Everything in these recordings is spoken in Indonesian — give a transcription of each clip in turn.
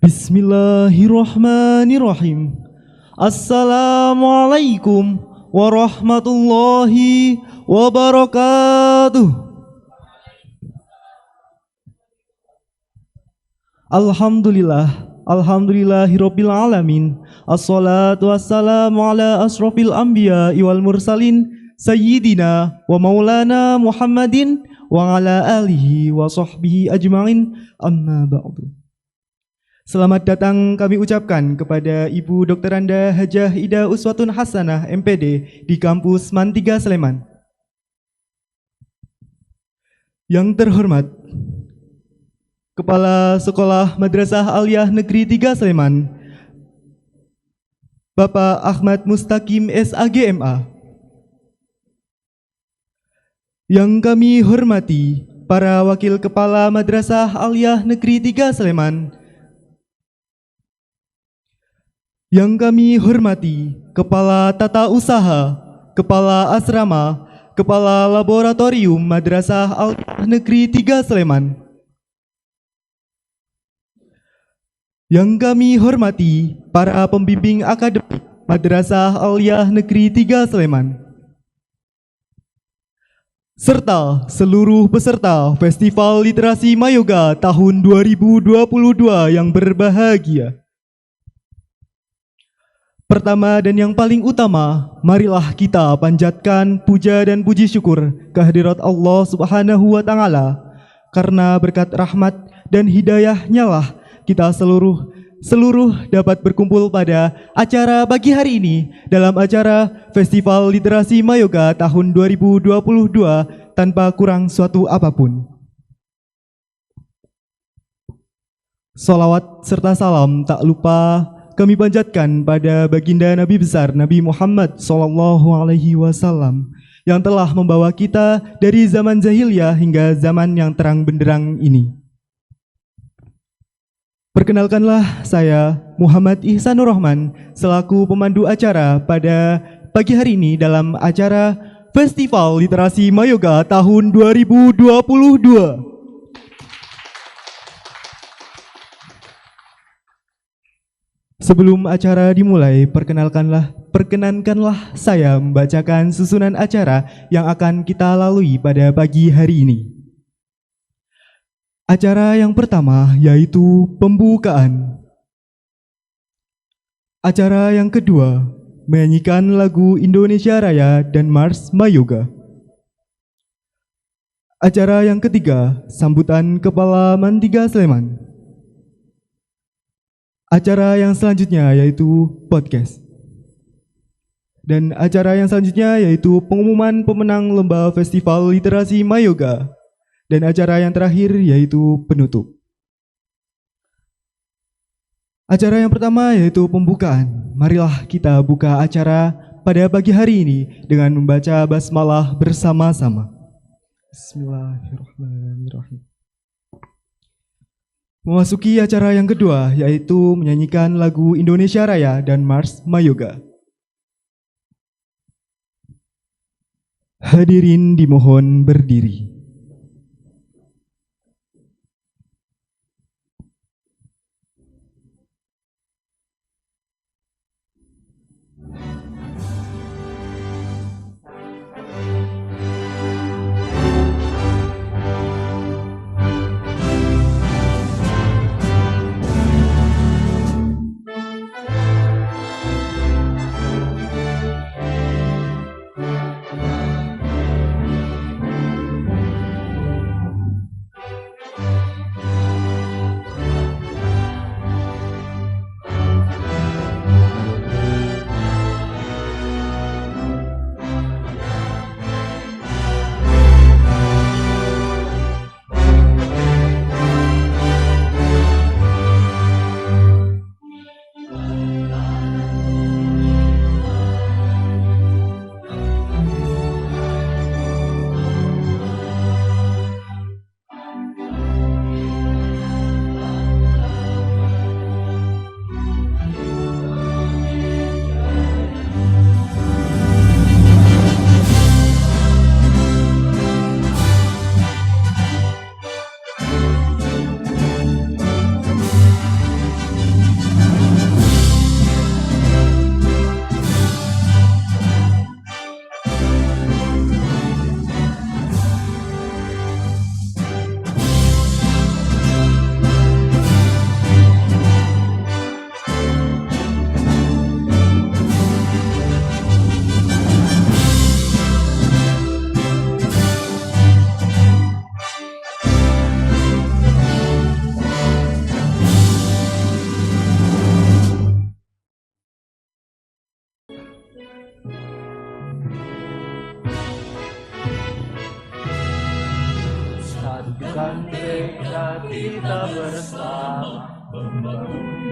Bismillahirrahmanirrahim. Assalamualaikum warahmatullahi wabarakatuh. Alhamdulillahirabbil alamin. Assalatu wassalamu ala asrofil anbiya wal mursalin sayyidina wa maulana Muhammadin wa ala alihi wa sahbihi ajma'in, amma ba'du. Selamat datang kami ucapkan kepada Ibu Dr. Anda Hajah Ida Uswatun Hasanah MPD di kampus MAN 3 Sleman. Yang terhormat Kepala Sekolah Madrasah Aliyah Negeri 3 Sleman, Bapak Ahmad Mustaqim SAGMA. Yang kami hormati para Wakil Kepala Madrasah Aliyah Negeri 3 Sleman. Yang kami hormati Kepala Tata Usaha, Kepala Asrama, Kepala Laboratorium Madrasah Aliyah Negeri 3 Sleman. Yang kami hormati para pembimbing akademik Madrasah Aliyah Negeri 3 Sleman. Serta seluruh peserta Festival Literasi Mayoga tahun 2022 yang berbahagia. Pertama dan yang paling utama, marilah kita panjatkan puja dan puji syukur kehadirat Allah Subhanahu wa Ta'ala, karena berkat rahmat dan hidayahnya lah kita seluruh dapat berkumpul pada acara pagi hari ini dalam acara Festival Literasi Mayoga tahun 2022 tanpa kurang suatu apapun. Salawat serta salam tak lupa kami panjatkan pada baginda Nabi besar Nabi Muhammad SAW yang telah membawa kita dari zaman jahiliyah hingga zaman yang terang benderang ini. Perkenalkanlah saya Muhammad Ihsanur Rahman selaku pemandu acara pada pagi hari ini dalam acara Festival Literasi Mayoga tahun 2022. Sebelum acara dimulai, perkenankanlah saya membacakan susunan acara yang akan kita lalui pada pagi hari ini. Acara yang pertama yaitu pembukaan. Acara yang kedua menyanyikan lagu Indonesia Raya dan Mars Mayoga. Acara yang ketiga sambutan Kepala MAN 3 Sleman. Acara yang selanjutnya yaitu podcast. Dan acara yang selanjutnya yaitu pengumuman pemenang Lomba Festival Literasi Mayoga. Dan acara yang terakhir yaitu penutup. Acara yang pertama yaitu pembukaan. Marilah kita buka acara pada pagi hari ini dengan membaca basmalah bersama-sama. Bismillahirrahmanirrahim. Memasuki acara yang kedua yaitu menyanyikan lagu Indonesia Raya dan Mars Mayoga. Hadirin dimohon berdiri.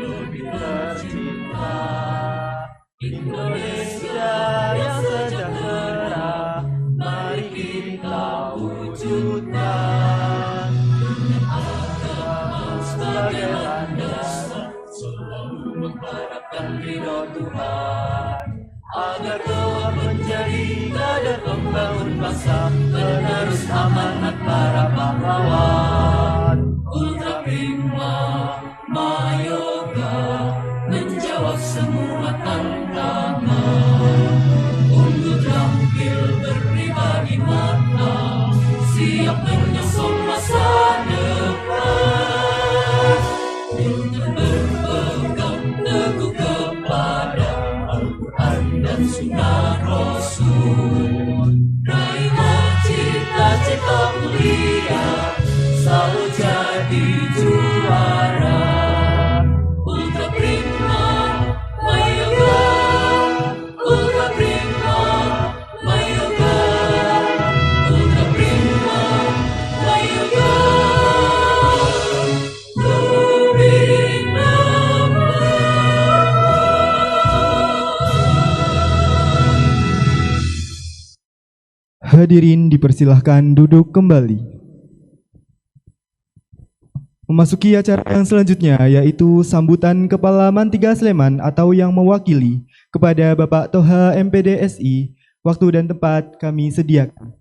lebih tercinta. Indonesia yang sejahtera, mari kita wujudkan. Agama sebagai landasan, selalu mengharapkan ridho Tuhan, agar kelak menjadi kader pembangun bangsa, penerus amanat para pahlawan. Ultra Prima Mayoga menjawab semua tantangan, unggul tampil berbagi mata, siap menyusul masa depan, dengan berpegang teguh kepada Al-Quran dan Sunnah Rasul. Raihlah cita-cita mulia, selalu jadi juara. Ultra Prima Mayoga, Ultra Prima Mayoga, Ultra Prima Mayoga. Lebih nama. Hadirin dipersilahkan duduk kembali. Memasuki acara yang selanjutnya yaitu sambutan Kepala Mantiga Sleman atau yang mewakili kepada Bapak Toha MPDSI. Waktu dan tempat kami sediakan.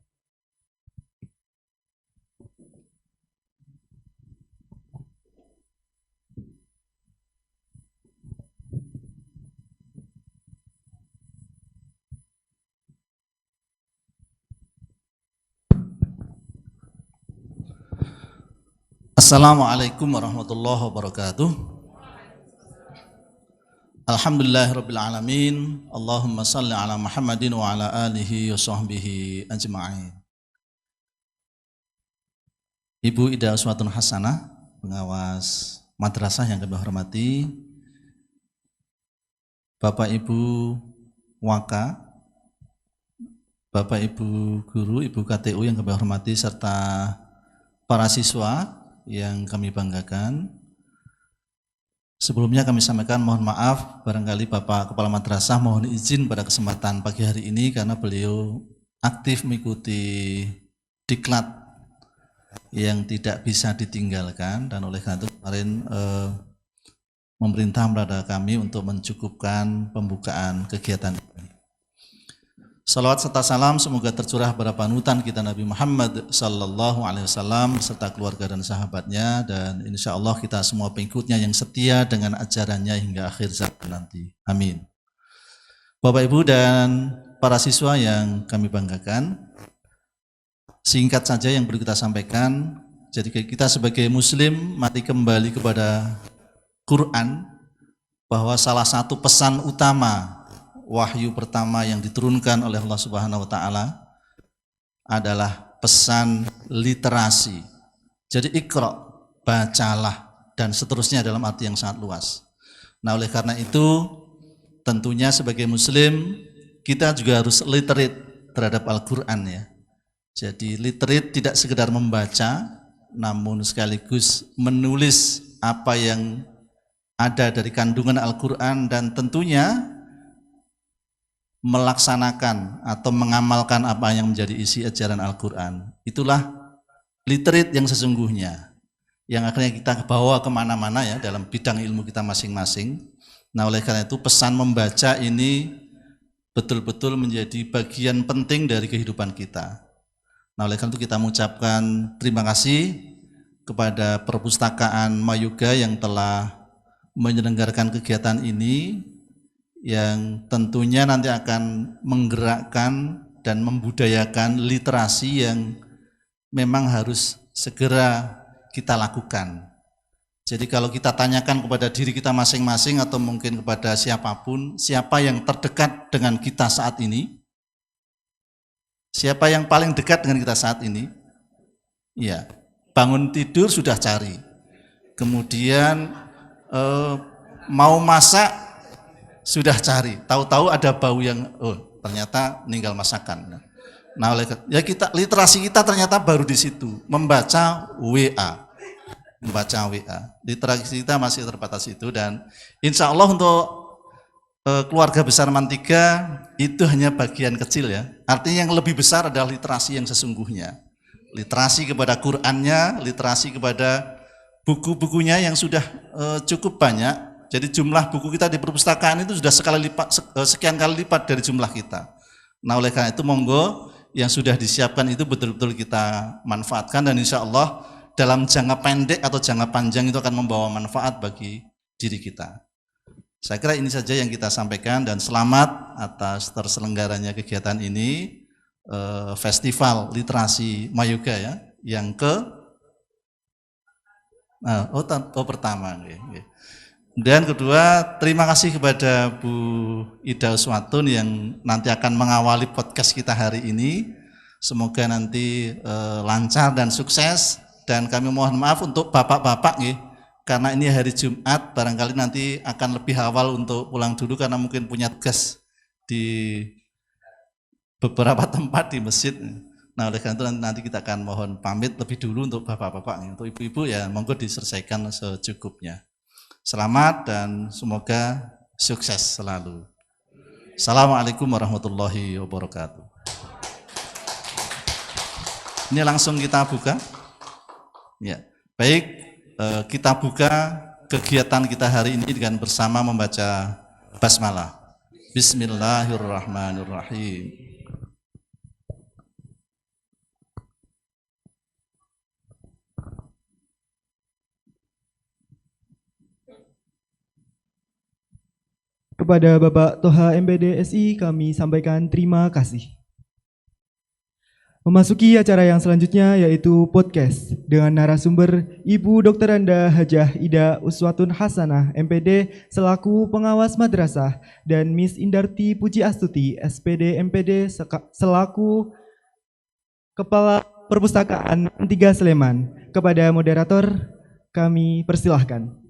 Assalamualaikum warahmatullahi wabarakatuh. Alhamdulillahirabbil alamin. Allahumma shalli ala Muhammadin wa ala alihi wa sahbihi ajma'in. Ibu Ida Uswatun Hasanah, pengawas madrasah yang kami hormati, Bapak Ibu Waka, Bapak Ibu Guru, Ibu KTU yang kami hormati, serta para siswa yang kami banggakan. Sebelumnya kami sampaikan mohon maaf, barangkali Bapak Kepala Madrasah mohon izin pada kesempatan pagi hari ini karena beliau aktif mengikuti diklat yang tidak bisa ditinggalkan, dan oleh karena itu kemarin memerintah kepada kami untuk mencukupkan pembukaan kegiatan ini. Salawat serta salam semoga tercurah pada panutan kita Nabi Muhammad sallallahu alaihi wasallam serta keluarga dan sahabatnya, dan insya Allah kita semua pengikutnya yang setia dengan ajarannya hingga akhir zaman nanti. Amin. Bapak Ibu dan para siswa yang kami banggakan, singkat saja yang perlu kita sampaikan. Jadi kita sebagai muslim mari kembali kepada Quran, bahwa salah satu pesan utama wahyu pertama yang diturunkan oleh Allah Subhanahu wa taala adalah pesan literasi. Jadi iqra, bacalah, dan seterusnya dalam arti yang sangat luas. Nah, oleh karena itu tentunya sebagai muslim kita juga harus literate terhadap Al-Qur'an ya. Jadi literate tidak sekedar membaca, namun sekaligus menulis apa yang ada dari kandungan Al-Qur'an, dan tentunya melaksanakan atau mengamalkan apa yang menjadi isi ajaran Al-Quran. Itulah literate yang sesungguhnya, yang akhirnya kita bawa kemana-mana ya dalam bidang ilmu kita masing-masing. Nah, oleh karena itu pesan membaca ini betul-betul menjadi bagian penting dari kehidupan kita. Nah, oleh karena itu kita mengucapkan terima kasih kepada Perpustakaan Mayoga yang telah menyelenggarakan kegiatan ini, yang tentunya nanti akan menggerakkan dan membudayakan literasi yang memang harus segera kita lakukan. Jadi kalau kita tanyakan kepada diri kita masing-masing atau mungkin kepada siapapun, siapa yang terdekat dengan kita saat ini? Siapa yang paling dekat dengan kita saat ini? Ya, bangun tidur sudah cari. Kemudian mau masak sudah cari, tahu-tahu ada bau yang ternyata meninggal masakan. Nah, oleh ya kita literasi kita ternyata baru di situ, membaca WA. membaca WA. Literasi kita masih terbatas itu, dan insya Allah untuk keluarga besar Mantiga itu hanya bagian kecil ya. Artinya yang lebih besar adalah literasi yang sesungguhnya. Literasi kepada Qur'annya, literasi kepada buku-bukunya yang sudah cukup banyak. Jadi jumlah buku kita di perpustakaan itu sudah sekian kali lipat dari jumlah kita. Nah, oleh karena itu monggo yang sudah disiapkan itu betul-betul kita manfaatkan, dan insya Allah dalam jangka pendek atau jangka panjang itu akan membawa manfaat bagi diri kita. Saya kira ini saja yang kita sampaikan, dan selamat atas terselenggaranya kegiatan ini, Festival Literasi Mayoga ya, yang pertama. Dan kedua, terima kasih kepada Bu Ida Uswatun yang nanti akan mengawali podcast kita hari ini. Semoga nanti lancar dan sukses, dan kami mohon maaf untuk bapak-bapak ya, karena ini hari Jumat, barangkali nanti akan lebih awal untuk pulang dulu karena mungkin punya tugas di beberapa tempat di masjid. Nah, oleh karena itu nanti kita akan mohon pamit lebih dulu untuk bapak-bapak. Untuk ibu-ibu ya monggo diselesaikan secukupnya. Selamat dan semoga sukses selalu. Assalamualaikum warahmatullahi wabarakatuh. Ini langsung kita buka. Ya, baik, kita buka kegiatan kita hari ini dengan bersama membaca basmalah. Bismillahirrahmanirrahim. Kepada Bapak Toha MPD SI kami sampaikan terima kasih. Memasuki acara yang selanjutnya yaitu podcast dengan narasumber Ibu Dr. Anda Hajah Ida Uswatun Hasanah MPD selaku pengawas madrasah, dan Miss Indarti Puji Astuti SPD MPD selaku Kepala Perpustakaan 3 Sleman. Kepada moderator kami persilahkan.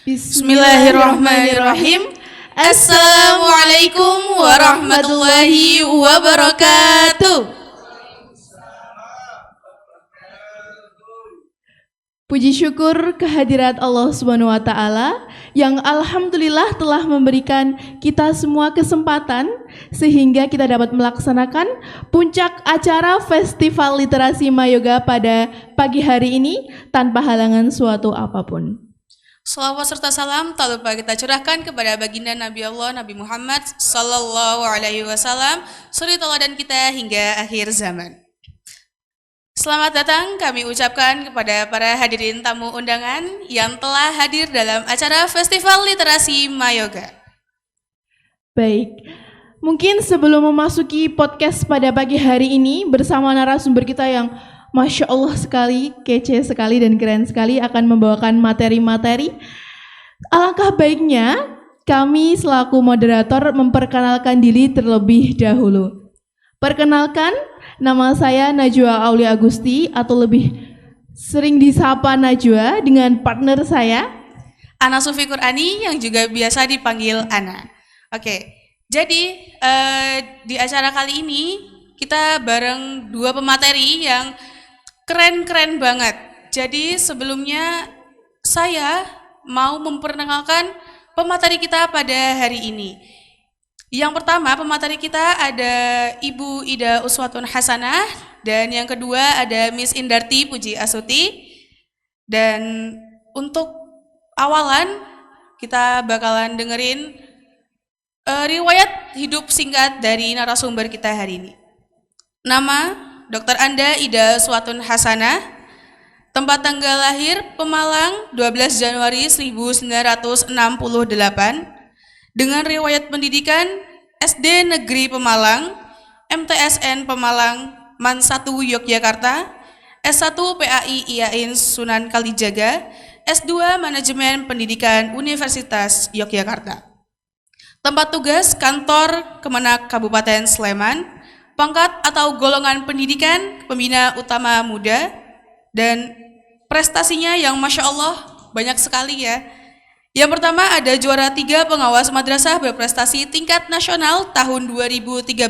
Bismillahirrahmanirrahim. Assalamualaikum warahmatullahi wabarakatuh. Puji syukur kehadirat Allah Subhanahu wa taala yang alhamdulillah telah memberikan kita semua kesempatan sehingga kita dapat melaksanakan puncak acara Festival Literasi Mayoga pada pagi hari ini tanpa halangan suatu apapun. Salawat serta salam tak lupa kita curahkan kepada baginda Nabi Allah Nabi Muhammad Sallallahu Alaihi Wasallam, suri teladan kita hingga akhir zaman. Selamat datang kami ucapkan kepada para hadirin tamu undangan yang telah hadir dalam acara Festival Literasi Mayoga. Baik, mungkin sebelum memasuki podcast pada pagi hari ini bersama narasumber kita yang Masya Allah sekali, kece sekali dan keren sekali akan membawakan materi-materi. Alangkah baiknya kami selaku moderator memperkenalkan diri terlebih dahulu. Perkenalkan, nama saya Najwa Aulia Agusti atau lebih sering disapa Najwa dengan partner saya Ana Sufi Qur'ani yang juga biasa dipanggil Ana. Oke, jadi di acara kali ini kita bareng dua pemateri yang keren-keren banget. Jadi sebelumnya saya mau memperkenalkan pemateri kita pada hari ini. Yang pertama pemateri kita ada Ibu Ida Uswatun Hasanah, dan yang kedua ada Miss Indarti Puji Astuti. Dan untuk awalan kita bakalan dengerin riwayat hidup singkat dari narasumber kita hari ini. Nama Dr. Anda Ida Uswatun Hasanah, tempat tanggal lahir Pemalang 12 Januari 1968, dengan riwayat pendidikan SD Negeri Pemalang, MTSN Pemalang, MAN 1 Yogyakarta, S1 PAI IAIN Sunan Kalijaga, S2 Manajemen Pendidikan Universitas Yogyakarta. Tempat tugas kantor Kemenak Kabupaten Sleman, pangkat atau golongan pendidikan pembina utama muda, dan prestasinya yang Masya Allah banyak sekali ya. Yang pertama ada juara 3 pengawas madrasah berprestasi tingkat nasional tahun 2013,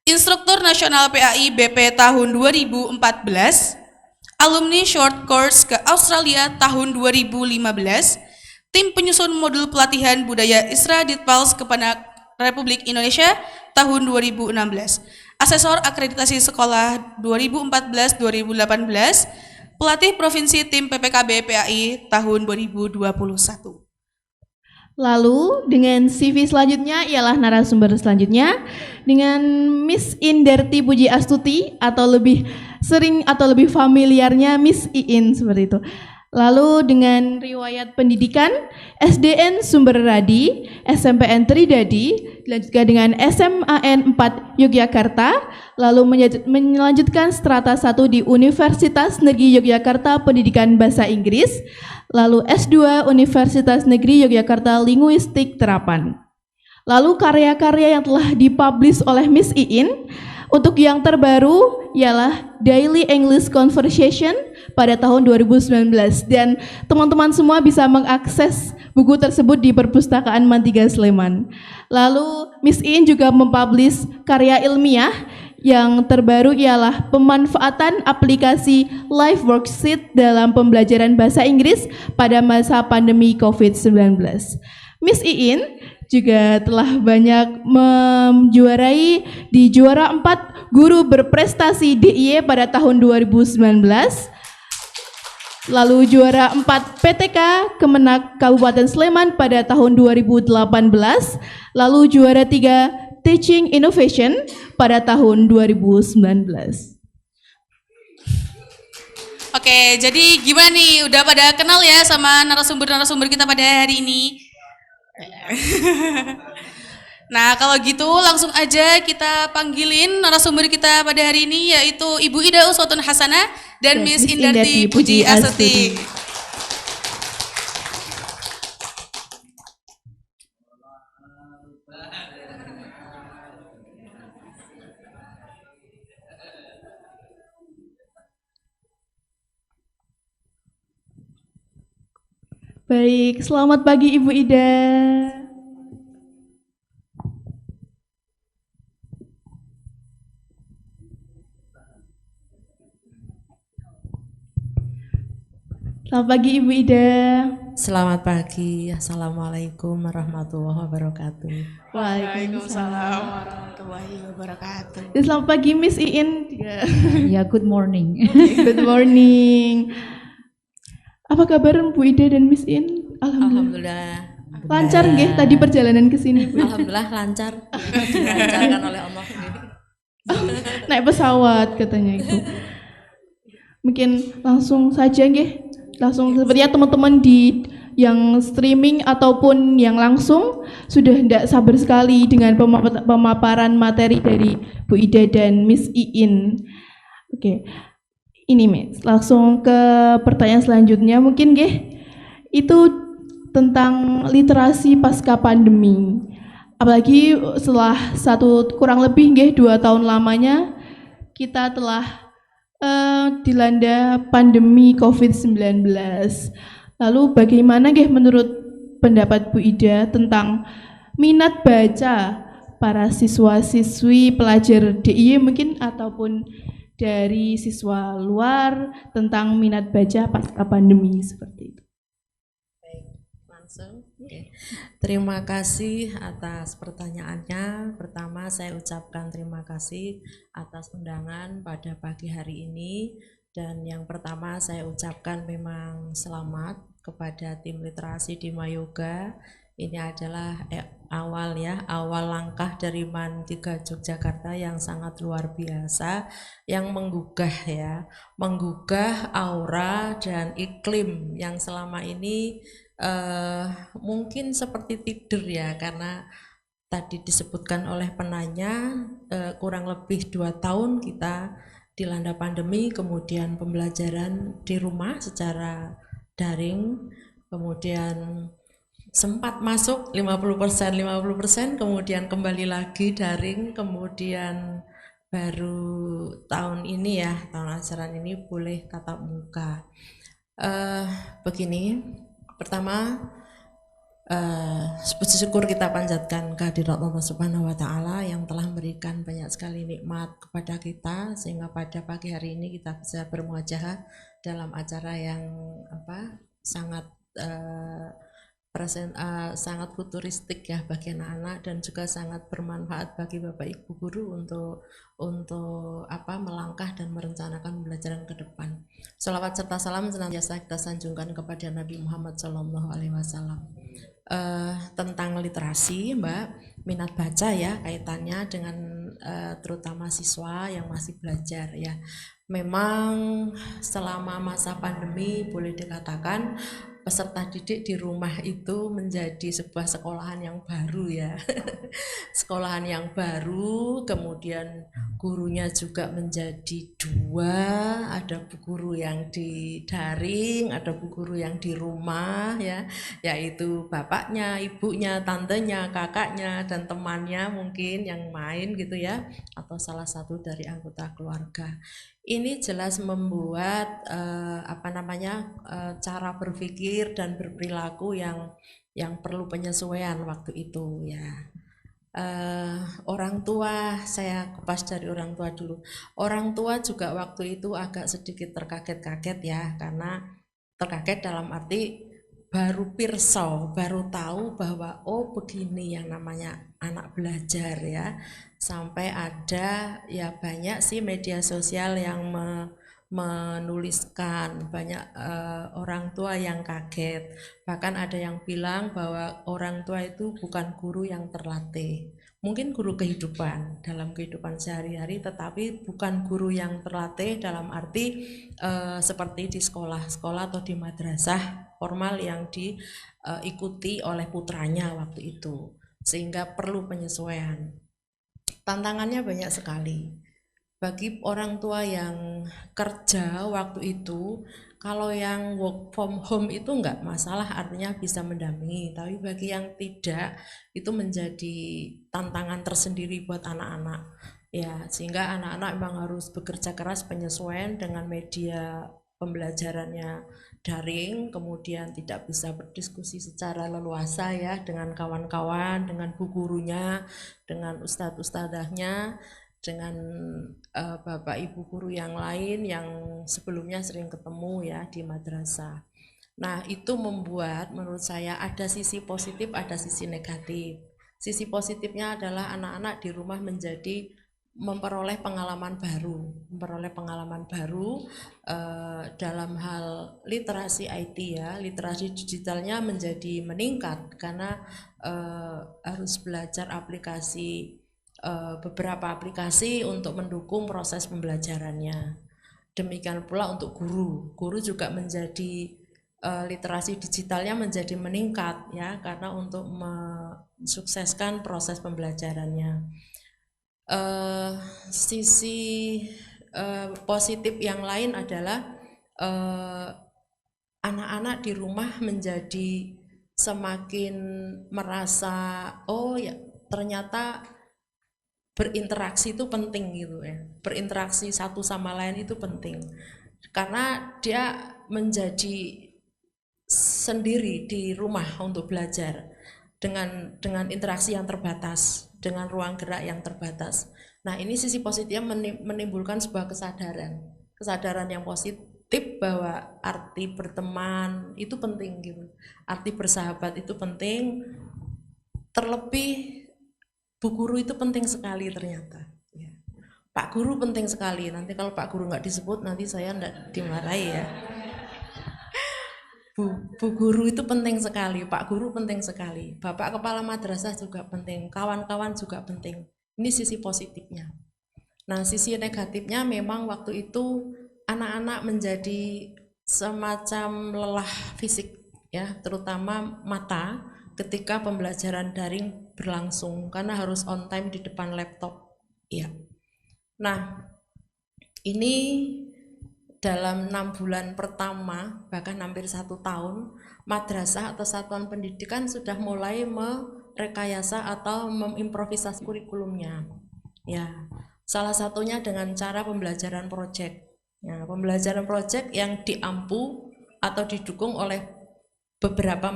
instruktur nasional PAI BP tahun 2014, alumni short course ke Australia tahun 2015, tim penyusun modul pelatihan budaya Isra Ditpals Kemenak Republik Indonesia tahun 2016, asesor akreditasi sekolah 2014-2018, pelatih provinsi tim PPKB PAI tahun 2021. Lalu dengan CV selanjutnya ialah narasumber selanjutnya dengan Miss Inderti Puji Astuti atau lebih sering atau lebih familiarnya Miss Iin seperti itu. Lalu dengan riwayat pendidikan SDN Sumber Radi, SMPN Tridadi, dilanjutkan dengan SMAN 4 Yogyakarta, lalu melanjutkan strata 1 di Universitas Negeri Yogyakarta Pendidikan Bahasa Inggris, lalu S2 Universitas Negeri Yogyakarta Linguistik Terapan. Lalu karya-karya yang telah dipublish oleh Miss Iin, untuk yang terbaru ialah Daily English Conversation pada tahun 2019 dan teman-teman semua bisa mengakses buku tersebut di Perpustakaan Mantiga Sleman. Lalu Miss Iin juga mempublish karya ilmiah yang terbaru ialah pemanfaatan aplikasi Live Worksheet dalam pembelajaran bahasa Inggris pada masa pandemi COVID-19. Miss Iin juga telah banyak menjuarai di juara 4 guru berprestasi DIY pada tahun 2019, lalu juara 4 PTK Kemenak Kabupaten Sleman pada tahun 2018, lalu juara 3 Teaching Innovation pada tahun 2019. Oke, jadi gimana nih? Udah pada kenal ya sama narasumber-narasumber kita pada hari ini? Nah, kalau gitu langsung aja kita panggilin narasumber kita pada hari ini, yaitu Ibu Ida Uswatun Hasanah dan Miss Indarti Puji Astuti. Baik, selamat pagi Ibu Ida. Selamat pagi Ibu Ida. Selamat pagi, Assalamualaikum warahmatullahi wabarakatuh. Waalaikumsalam warahmatullahi wabarakatuh. Dan selamat pagi Miss Iin. Ya, good morning. Good morning. Apa kabar Bu Ida dan Miss Iin? Alhamdulillah. Lancar nggih tadi perjalanan ke sini, Bu? Alhamdulillah lancar. Dilancarkan oleh Allah. Naik pesawat katanya itu. Mungkin langsung saja nggih. Langsung sepertinya teman-teman di yang streaming ataupun yang langsung sudah tidak sabar sekali dengan pemaparan materi dari Bu Ida dan Miss Iin. Oke. Ini Miss, langsung ke pertanyaan selanjutnya mungkin nggih. Itu tentang literasi pasca pandemi. Apalagi setelah kurang lebih nggih 2 tahun lamanya kita telah dilanda pandemi COVID-19. Lalu bagaimana nggih menurut pendapat Bu Ida tentang minat baca para siswa-siswi pelajar DIY mungkin ataupun dari siswa luar tentang minat baca pasca pandemi seperti itu. Baik, langsung. Oke. Terima kasih atas pertanyaannya. Pertama saya ucapkan terima kasih atas undangan pada pagi hari ini. Dan yang pertama saya ucapkan memang selamat kepada tim literasi di Mayoga. Ini adalah awal langkah dari Mantiga Yogyakarta yang sangat luar biasa, yang menggugah aura dan iklim yang selama ini mungkin seperti tidur ya, karena tadi disebutkan oleh penanya kurang lebih 2 tahun kita dilanda pandemi, kemudian pembelajaran di rumah secara daring, kemudian sempat masuk 50%, kemudian kembali lagi daring, kemudian baru tahun ini ya, tahun ajaran ini boleh tatap muka. Begini, pertama puji syukur kita panjatkan kehadirat Allah Subhanahu wa taala yang telah memberikan banyak sekali nikmat kepada kita sehingga pada pagi hari ini kita bisa bermuajahah dalam acara yang sangat sangat futuristik ya bagi anak-anak dan juga sangat bermanfaat bagi Bapak Ibu guru untuk melangkah dan merencanakan pembelajaran ke depan. Shalawat serta salam senantiasa kita sanjungkan kepada Nabi Muhammad SAW. Tentang literasi, Mbak, minat baca ya kaitannya dengan terutama siswa yang masih belajar ya. Memang selama masa pandemi boleh dikatakan peserta didik di rumah itu menjadi sebuah sekolahan yang baru ya. Sekolahan yang baru, kemudian gurunya juga menjadi dua, ada bu guru yang di daring, ada bu guru yang di rumah ya, yaitu bapaknya, ibunya, tantenya, kakaknya, dan temannya mungkin yang main gitu ya, atau salah satu dari anggota keluarga. Ini jelas membuat cara berpikir dan berperilaku yang perlu penyesuaian waktu itu ya. Orang tua, saya kupas dari orang tua dulu. Orang tua juga waktu itu agak sedikit terkaget-kaget ya, karena terkaget dalam arti baru pirsa, baru tahu bahwa oh begini yang namanya anak belajar ya. Sampai ada ya banyak sih media sosial yang menuliskan, banyak orang tua yang kaget. Bahkan ada yang bilang bahwa orang tua itu bukan guru yang terlatih. Mungkin guru kehidupan dalam kehidupan sehari-hari, tetapi bukan guru yang terlatih dalam arti seperti di sekolah-sekolah atau di madrasah formal yang diikuti oleh putranya waktu itu. Sehingga perlu penyesuaian. Tantangannya banyak sekali. Bagi orang tua yang kerja waktu itu, kalau yang work from home itu enggak masalah, artinya bisa mendampingi. Tapi bagi yang tidak, itu menjadi tantangan tersendiri buat anak-anak. Ya, sehingga anak-anak memang harus bekerja keras penyesuaian dengan media pembelajarannya daring, kemudian tidak bisa berdiskusi secara leluasa ya dengan kawan-kawan, dengan bu gurunya, dengan ustadz-ustadzahnya, dengan bapak ibu guru yang lain yang sebelumnya sering ketemu ya di madrasah. Nah, itu membuat menurut saya ada sisi positif, ada sisi negatif. Sisi positifnya adalah anak-anak di rumah menjadi memperoleh pengalaman baru dalam hal literasi IT ya, literasi digitalnya menjadi meningkat karena harus belajar beberapa aplikasi untuk mendukung proses pembelajarannya. Demikian pula untuk guru juga menjadi literasi digitalnya menjadi meningkat ya, karena untuk mensukseskan proses pembelajarannya. Sisi positif yang lain adalah anak-anak di rumah menjadi semakin merasa oh ya ternyata berinteraksi itu penting gitu ya, berinteraksi satu sama lain itu penting karena dia menjadi sendiri di rumah untuk belajar dengan interaksi yang terbatas, dengan ruang gerak yang terbatas. Nah, ini sisi positifnya menimbulkan sebuah kesadaran yang positif bahwa arti berteman itu penting gitu, arti bersahabat itu penting, terlebih bu guru itu penting sekali ternyata. Ya. Pak guru penting sekali. Nanti kalau Pak guru nggak disebut nanti saya nggak dimarahi ya. Bu guru itu penting sekali, Pak guru penting sekali, Bapak kepala madrasah juga penting, kawan-kawan juga penting. Ini sisi positifnya. Nah, sisi negatifnya memang waktu itu anak-anak menjadi semacam lelah fisik ya, terutama mata ketika pembelajaran daring berlangsung karena harus on time di depan laptop. Ya. Nah, ini dalam 6 bulan pertama, bahkan hampir 1 tahun, madrasah atau satuan pendidikan sudah mulai merekayasa atau mengimprovisasi kurikulumnya. Ya, salah satunya dengan cara pembelajaran proyek. Ya, pembelajaran proyek yang diampu atau didukung oleh beberapa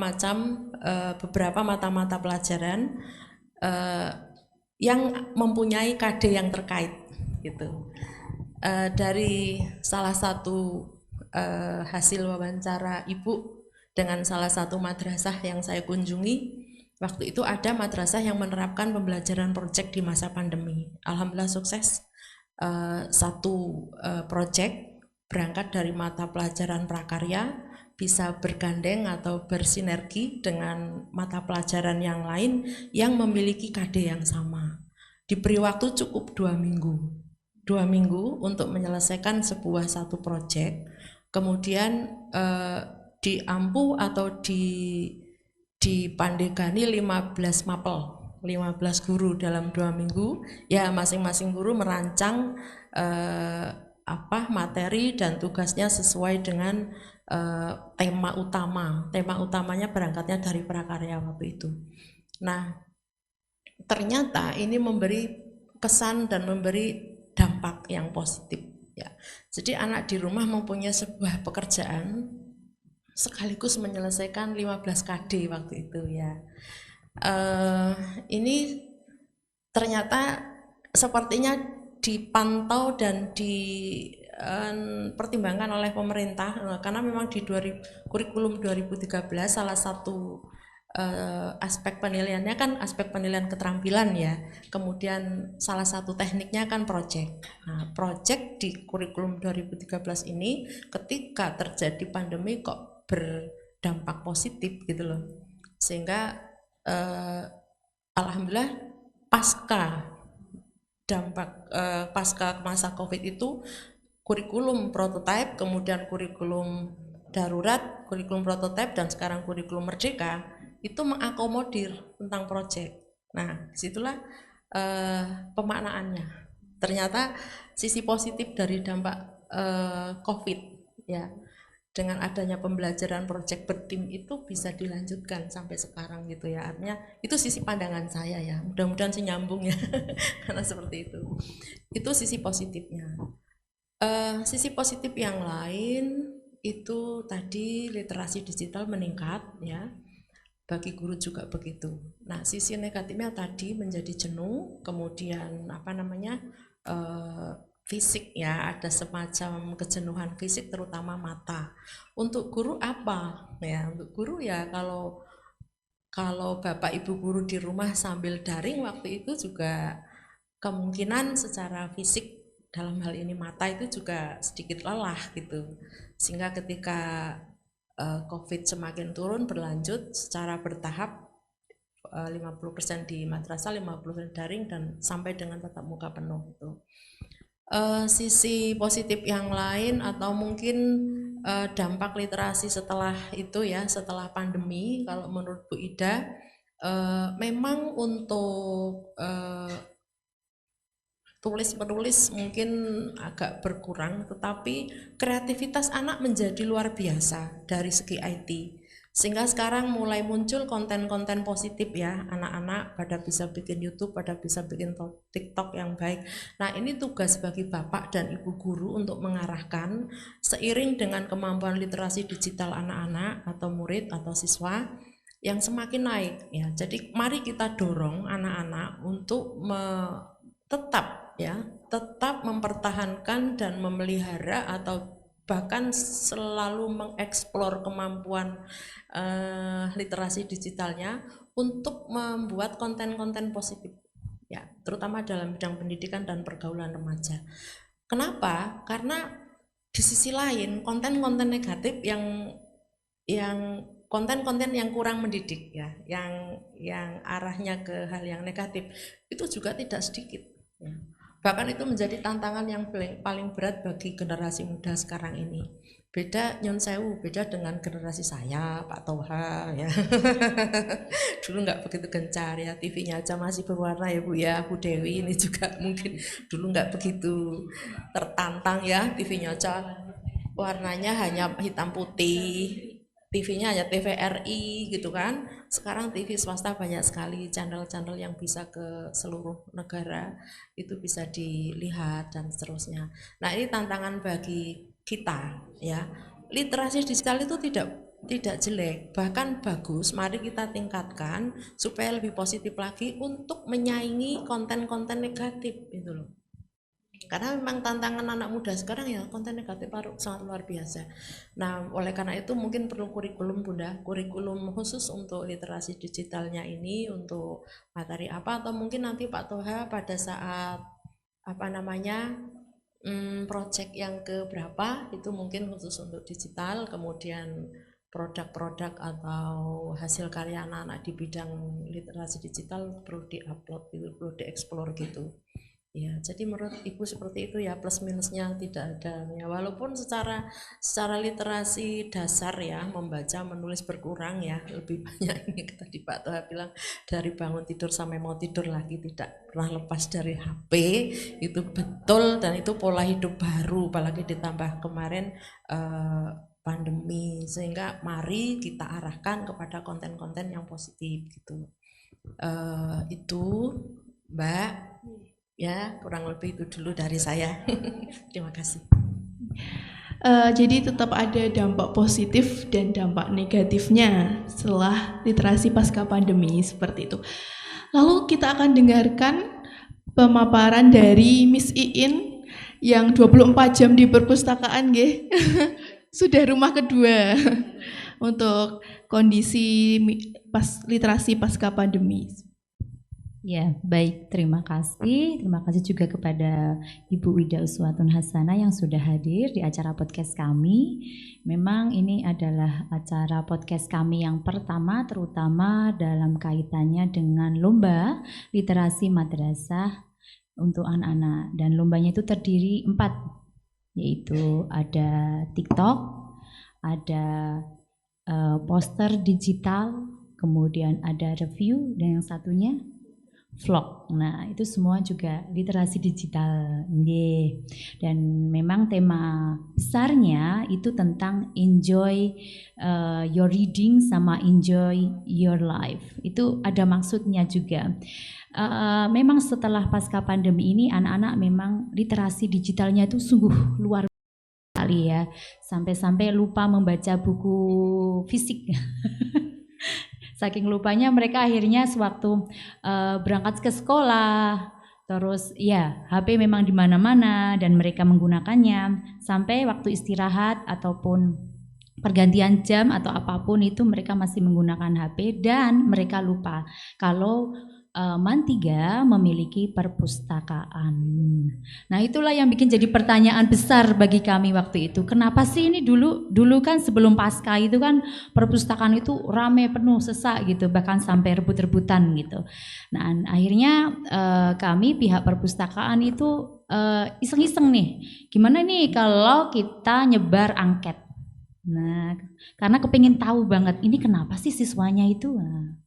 mata-mata pelajaran yang mempunyai KD yang terkait, gitu. Dari salah satu hasil wawancara Ibu dengan salah satu madrasah yang saya kunjungi, waktu itu ada madrasah yang menerapkan pembelajaran proyek di masa pandemi. Alhamdulillah sukses. Satu proyek berangkat dari mata pelajaran prakarya, bisa bergandeng atau bersinergi dengan mata pelajaran yang lain yang memiliki KD yang sama. Diberi waktu cukup 2 minggu. 2 minggu untuk menyelesaikan satu proyek, kemudian diampu atau dipandegani 15 mapel, 15 guru dalam 2 minggu. Ya, masing-masing guru merancang materi dan tugasnya sesuai dengan tema utama. Tema utamanya berangkatnya dari prakarya waktu itu. Nah, ternyata ini memberi kesan dan memberi dampak yang positif, ya. Jadi anak di rumah mempunyai sebuah pekerjaan sekaligus menyelesaikan 15 KD waktu itu, ya. Ini ternyata sepertinya dipantau dan dipertimbangkan oleh pemerintah, karena memang di kurikulum 2013 salah satu aspek penilaiannya kan aspek penilaian keterampilan, ya. Kemudian salah satu tekniknya kan proyek. Nah, proyek di kurikulum 2013 ini ketika terjadi pandemi kok berdampak positif, gitu loh. Sehingga alhamdulillah pasca masa Covid itu kurikulum prototipe, kemudian kurikulum darurat, kurikulum prototipe, dan sekarang kurikulum merdeka itu mengakomodir tentang proyek. Nah, disitulah pemaknaannya. Ternyata sisi positif dari dampak COVID, ya, dengan adanya pembelajaran proyek bertim itu bisa dilanjutkan sampai sekarang, gitu ya. Artinya itu sisi pandangan saya, ya. Mudah-mudahan sih nyambung, ya, karena seperti itu. Itu sisi positifnya. Sisi positif yang lain itu tadi literasi digital meningkat, ya. Bagi guru juga begitu. Nah, sisi negatifnya tadi menjadi jenuh, kemudian fisik, ya, ada semacam kejenuhan fisik terutama mata. Untuk guru apa? Ya, untuk guru ya kalau Bapak Ibu guru di rumah sambil daring waktu itu juga kemungkinan secara fisik dalam hal ini mata itu juga sedikit lelah, gitu. Sehingga ketika COVID semakin turun berlanjut secara bertahap, 50% di madrasah, 50% daring, dan sampai dengan tatap muka penuh, gitu. Sisi positif yang lain atau mungkin dampak literasi setelah itu, ya, setelah pandemi, kalau menurut Bu Ida, memang untuk tulis-menulis mungkin agak berkurang, tetapi kreativitas anak menjadi luar biasa dari segi IT. Sehingga sekarang mulai muncul konten-konten positif, ya, anak-anak pada bisa bikin YouTube, pada bisa bikin TikTok yang baik. Nah, ini tugas bagi Bapak dan Ibu guru untuk mengarahkan seiring dengan kemampuan literasi digital anak-anak atau murid atau siswa yang semakin naik, ya. Jadi mari kita dorong anak-anak untuk tetap mempertahankan dan memelihara atau bahkan selalu mengeksplor kemampuan literasi digitalnya untuk membuat konten-konten positif, ya, terutama dalam bidang pendidikan dan pergaulan remaja. Kenapa? Karena di sisi lain konten-konten negatif yang konten-konten yang kurang mendidik, ya, yang arahnya ke hal yang negatif itu juga tidak sedikit, ya. Bahkan itu menjadi tantangan yang paling berat bagi generasi muda sekarang ini. Beda nyon sewu, beda dengan generasi saya, Pak Toha, ya. Dulu nggak begitu gencar, ya, TV-nya aja masih berwarna, ya Bu, ya. Bu Dewi ini juga mungkin dulu nggak begitu tertantang, ya, TV-nya aja warnanya hanya hitam putih, TV-nya hanya TVRI gitu kan. Sekarang TV swasta banyak sekali, channel-channel yang bisa ke seluruh negara, itu bisa dilihat dan seterusnya. Nah, ini tantangan bagi kita ya. Literasi digital itu tidak jelek, bahkan bagus. Mari kita tingkatkan supaya lebih positif lagi untuk menyaingi konten-konten negatif gitu loh. Karena memang tantangan anak muda sekarang ya konten negatif sangat luar biasa. Nah, oleh karena itu mungkin perlu kurikulum Bunda, kurikulum khusus untuk literasi digitalnya ini, untuk materi apa, atau mungkin nanti Pak Toha pada saat apa namanya project yang keberapa itu mungkin khusus untuk digital, kemudian produk-produk atau hasil karya anak-anak di bidang literasi digital perlu diupload gitu, perlu dieksplor gitu. Ya, jadi menurut Ibu seperti itu ya, plus minusnya tidak ada. Ya, walaupun secara literasi dasar ya, membaca menulis berkurang ya, lebih banyak ini tadi Pak Toha bilang dari bangun tidur sampai mau tidur lagi tidak pernah lepas dari HP, itu betul, dan itu pola hidup baru, apalagi ditambah kemarin pandemi, sehingga mari kita arahkan kepada konten-konten yang positif gitu. Itu Mbak, ya kurang lebih itu dulu dari saya. Terima kasih. Jadi tetap ada dampak positif dan dampak negatifnya setelah literasi pasca pandemi seperti itu. Lalu kita akan dengarkan pemaparan dari Miss Iin yang 24 jam di perpustakaan nggih. Sudah rumah kedua untuk kondisi literasi pasca pandemi. Ya, baik. Terima kasih. Terima kasih juga kepada Ibu Wida Uswatun Hasanah yang sudah hadir di acara podcast kami. Memang ini adalah acara podcast kami yang pertama, terutama dalam kaitannya dengan lomba literasi madrasah untuk anak-anak. Dan lombanya itu terdiri 4, yaitu ada TikTok, ada poster digital, kemudian ada review, dan yang satunya vlog. Nah, itu semua juga literasi digital. Dan memang tema besarnya itu tentang enjoy your reading sama enjoy your life. Itu ada maksudnya juga. Memang setelah pasca pandemi ini anak-anak memang literasi digitalnya itu sungguh luar biasa sekali ya. Sampai-sampai lupa membaca buku fisik. Saking lupanya mereka akhirnya sewaktu berangkat ke sekolah, terus ya HP memang di mana-mana dan mereka menggunakannya sampai waktu istirahat ataupun pergantian jam atau apapun itu mereka masih menggunakan HP dan mereka lupa kalau MAN 3 memiliki perpustakaan. Nah, itulah yang bikin jadi pertanyaan besar bagi kami waktu itu. Kenapa sih ini dulu kan sebelum pasca itu kan perpustakaan itu rame, penuh, sesak gitu, bahkan sampai rebut-rebutan gitu. Nah, akhirnya kami pihak perpustakaan itu iseng-iseng nih. Gimana nih kalau kita nyebar angket? Nah, karena kepingin tahu banget ini kenapa sih siswanya itu. Nah,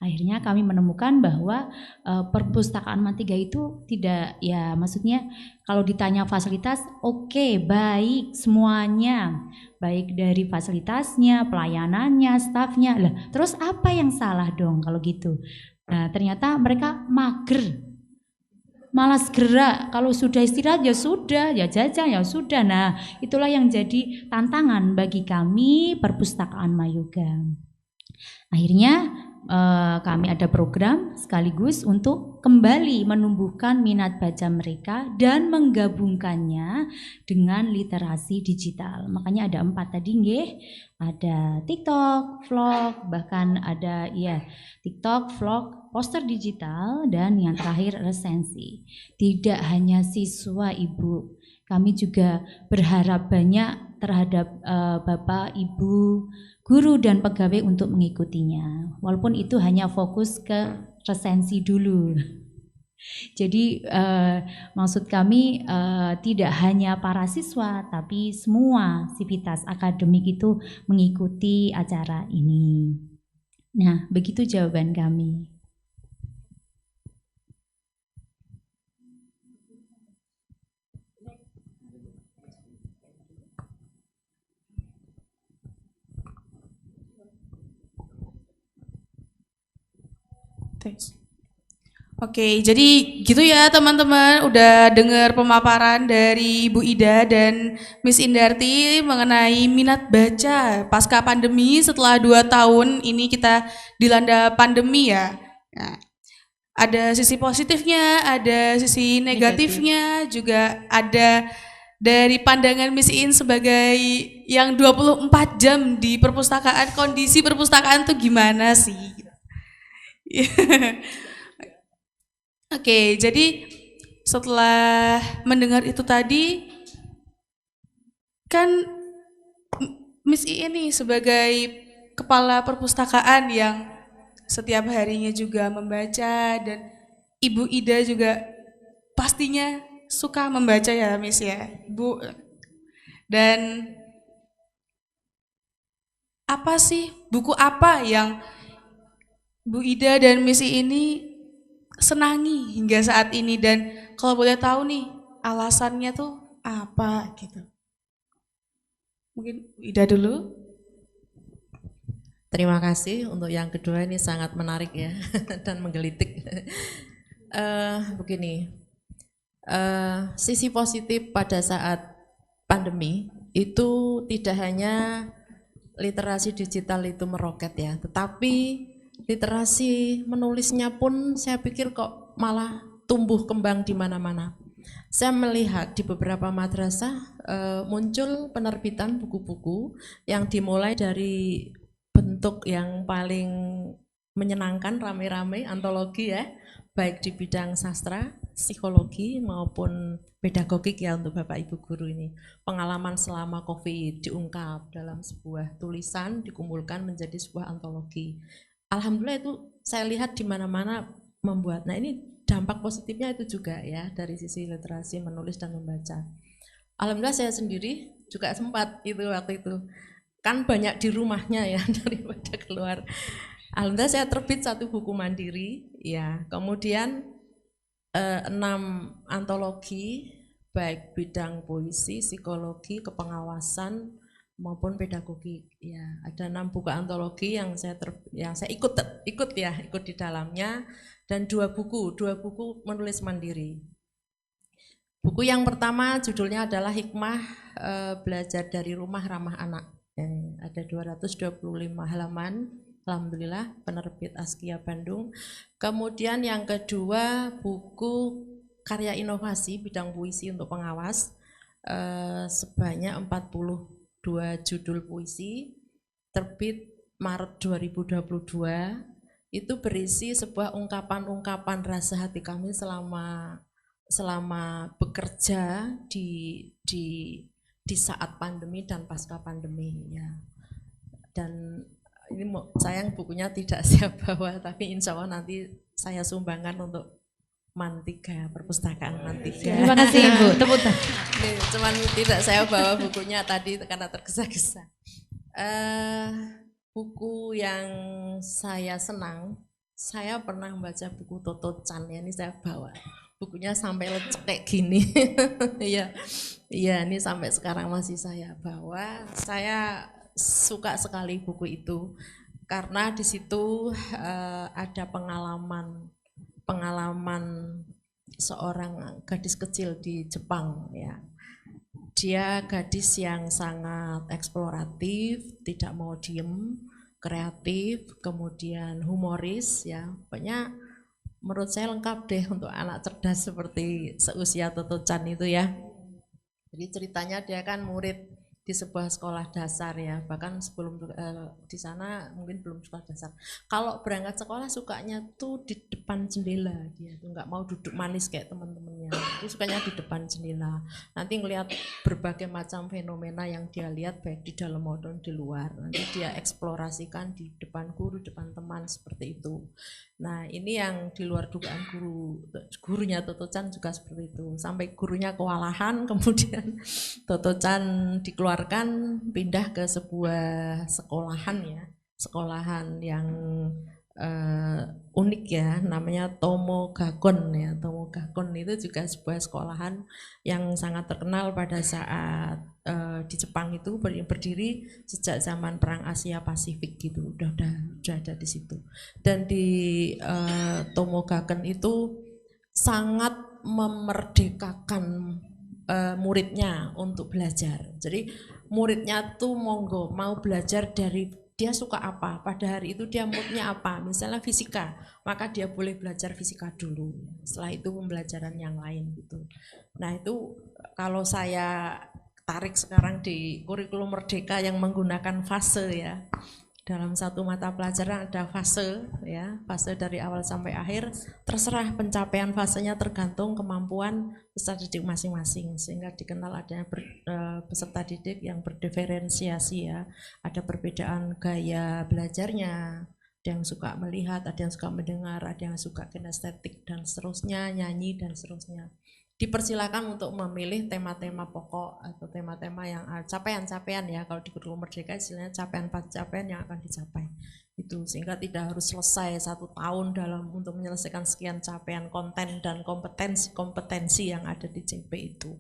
akhirnya kami menemukan bahwa perpustakaan MAN 3 itu tidak, ya maksudnya kalau ditanya fasilitas, oke, baik semuanya, baik dari fasilitasnya, pelayanannya, stafnya. Lah, terus apa yang salah dong kalau gitu? Nah, ternyata mereka mager, malas gerak. Kalau sudah istirahat ya sudah, ya jajan ya sudah. Nah, itulah yang jadi tantangan bagi kami perpustakaan Mayoga. Akhirnya kami ada program sekaligus untuk kembali menumbuhkan minat baca mereka dan menggabungkannya dengan literasi digital. Makanya ada 4 tadi nggih. Ada TikTok, vlog, bahkan ada TikTok, vlog, poster digital, dan yang terakhir resensi. Tidak hanya siswa Ibu, kami juga berharap banyak terhadap Bapak, Ibu, guru dan pegawai untuk mengikutinya. Walaupun itu hanya fokus ke resensi dulu. Jadi maksud kami tidak hanya para siswa tapi semua sivitas akademik itu mengikuti acara ini. Nah, begitu jawaban kami. Thanks. Oke, jadi gitu ya teman-teman, udah dengar pemaparan dari Ibu Ida dan Miss Indarti mengenai minat baca pasca pandemi setelah 2 tahun ini kita dilanda pandemi ya. Nah, ada sisi positifnya, ada sisi negatifnya, juga ada dari pandangan Miss In sebagai yang 24 jam di perpustakaan, kondisi perpustakaan tuh gimana sih? Oke, jadi setelah mendengar itu tadi, kan Miss I ini sebagai kepala perpustakaan yang setiap harinya juga membaca, dan Ibu Ida juga pastinya suka membaca ya Miss ya, Bu. Dan apa sih, buku apa yang Bu Ida dan Miss I ini senangi hingga saat ini, dan kalau boleh tahu nih alasannya tuh apa gitu? Mungkin Ida dulu. Terima kasih untuk yang kedua, ini sangat menarik ya dan menggelitik. Begini, sisi positif pada saat pandemi itu tidak hanya literasi digital itu meroket ya, tetapi literasi menulisnya pun saya pikir kok malah tumbuh kembang di mana-mana. Saya melihat di beberapa madrasah muncul penerbitan buku-buku yang dimulai dari bentuk yang paling menyenangkan, rame-rame, antologi ya, baik di bidang sastra, psikologi maupun pedagogik ya untuk Bapak Ibu guru ini. Pengalaman selama COVID diungkap dalam sebuah tulisan, dikumpulkan menjadi sebuah antologi. Alhamdulillah itu saya lihat di mana-mana membuat. Nah ini dampak positifnya itu juga ya dari sisi literasi menulis dan membaca. Alhamdulillah saya sendiri juga sempat itu waktu itu. Kan banyak di rumahnya ya daripada keluar. Alhamdulillah saya terbit 1 buku mandiri ya. Kemudian 6 antologi baik bidang puisi, psikologi, kepengawasan maupun pedagogik ya. Ada 6 buku antologi yang saya ikut di dalamnya, dan 2 buku menulis mandiri. Buku yang pertama judulnya adalah Hikmah Belajar dari Rumah Ramah Anak. Ada 225 halaman, alhamdulillah, penerbit Askia Bandung. Kemudian yang kedua buku karya inovasi bidang puisi untuk pengawas, sebanyak 42 judul puisi, terbit Maret 2022. Itu berisi sebuah ungkapan-ungkapan rasa hati kami selama bekerja di saat pandemi dan pasca pandemi ya. Dan ini sayang bukunya tidak saya bawa, tapi insya Allah nanti saya sumbangkan untuk Mantiga, perpustakaan Mantiga. Terima kasih Ibu, tepuk tangan. Cuman tidak saya bawa bukunya tadi karena tergesa-gesa. Buku yang saya senang, saya pernah membaca buku Toto Chan ya, ini saya bawa. Bukunya sampai lecek kayak gini. Iya, ini sampai sekarang masih saya bawa. Saya suka sekali buku itu karena di situ ada pengalaman seorang gadis kecil di Jepang ya. Dia gadis yang sangat eksploratif, tidak mau diem, kreatif, kemudian humoris ya. Pokoknya menurut saya lengkap deh untuk anak cerdas seperti seusia Toto Chan itu ya. Jadi ceritanya dia kan murid di sebuah sekolah dasar ya, bahkan sebelum di sana mungkin belum sekolah dasar. Kalau berangkat sekolah sukanya tuh di depan jendela, dia tuh nggak mau duduk manis kayak teman-temannya, dia sukanya di depan jendela. Nanti ngelihat berbagai macam fenomena yang dia lihat baik di dalam maupun di luar. Nanti dia eksplorasikan di depan guru, depan teman seperti itu. Nah ini yang di luar dugaan gurunya Toto Chan juga seperti itu. Sampai gurunya kewalahan, kemudian Toto Chan dikeluarkan pindah ke sebuah sekolahan ya. Sekolahan yang unik ya, namanya Tomogagon ya. Tomogagon itu juga sebuah sekolahan yang sangat terkenal pada saat di Jepang itu berdiri sejak zaman Perang Asia Pasifik gitu, udah ada di situ. Dan di Tomogagon itu sangat memerdekakan muridnya untuk belajar. Jadi muridnya tuh monggo mau belajar dari dia suka apa, pada hari itu dia moodnya apa, misalnya fisika, maka dia boleh belajar fisika dulu, setelah itu pembelajaran yang lain gitu. Nah itu kalau saya tarik sekarang di kurikulum Merdeka yang menggunakan fase ya, dalam satu mata pelajaran ada fase ya, fase dari awal sampai akhir, terserah pencapaian fasenya tergantung kemampuan peserta didik masing-masing, sehingga dikenal adanya peserta didik yang berdiferensiasi ya, ada perbedaan gaya belajarnya, ada yang suka melihat, ada yang suka mendengar, ada yang suka kinestetik dan seterusnya, nyanyi dan seterusnya. Dipersilakan untuk memilih tema-tema pokok atau tema-tema yang capaian-capaian ya, kalau di kurikulum Merdeka istilahnya capaian-capaian yang akan dicapai itu, sehingga tidak harus selesai 1 tahun dalam untuk menyelesaikan sekian capaian konten dan kompetensi yang ada di CP itu.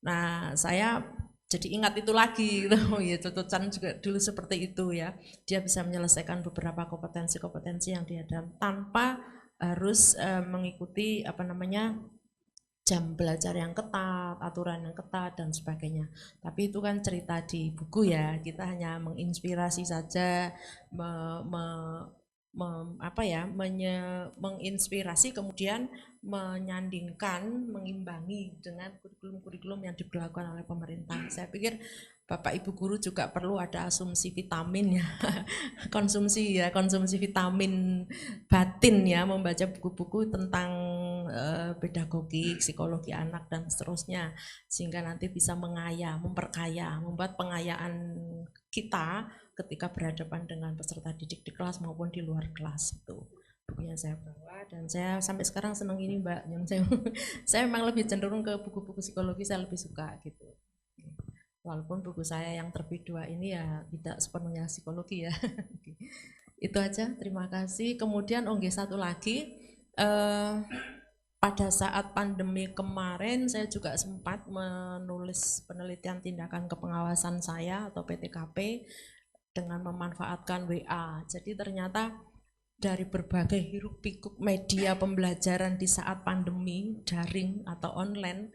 Nah saya jadi ingat itu lagi gitu ya, Coco Chan juga dulu seperti itu ya, dia bisa menyelesaikan beberapa kompetensi yang dia ada tanpa harus mengikuti jam belajar yang ketat, aturan yang ketat dan sebagainya. Tapi itu kan cerita di buku ya, kita hanya menginspirasi saja, menginspirasi kemudian menyandingkan, mengimbangi dengan kurikulum-kurikulum yang diberlakukan oleh pemerintah. Saya pikir Bapak Ibu guru juga perlu ada asumsi vitamin ya, konsumsi vitamin batin ya, membaca buku-buku tentang pedagogi, psikologi anak dan seterusnya, sehingga nanti bisa memperkaya, membuat pengayaan kita ketika berhadapan dengan peserta didik di kelas maupun di luar kelas itu. Bukunya saya bawa dan saya sampai sekarang senang ini Mbak, yang saya memang lebih cenderung ke buku-buku psikologi, saya lebih suka gitu. Walaupun buku saya yang terbit 2 ini ya tidak sepenuhnya psikologi ya. Itu aja, terima kasih. Kemudian satu lagi, pada saat pandemi kemarin saya juga sempat menulis penelitian tindakan kepengawasan saya atau PTKP dengan memanfaatkan WA. Jadi ternyata dari berbagai hiruk pikuk media pembelajaran di saat pandemi, daring atau online,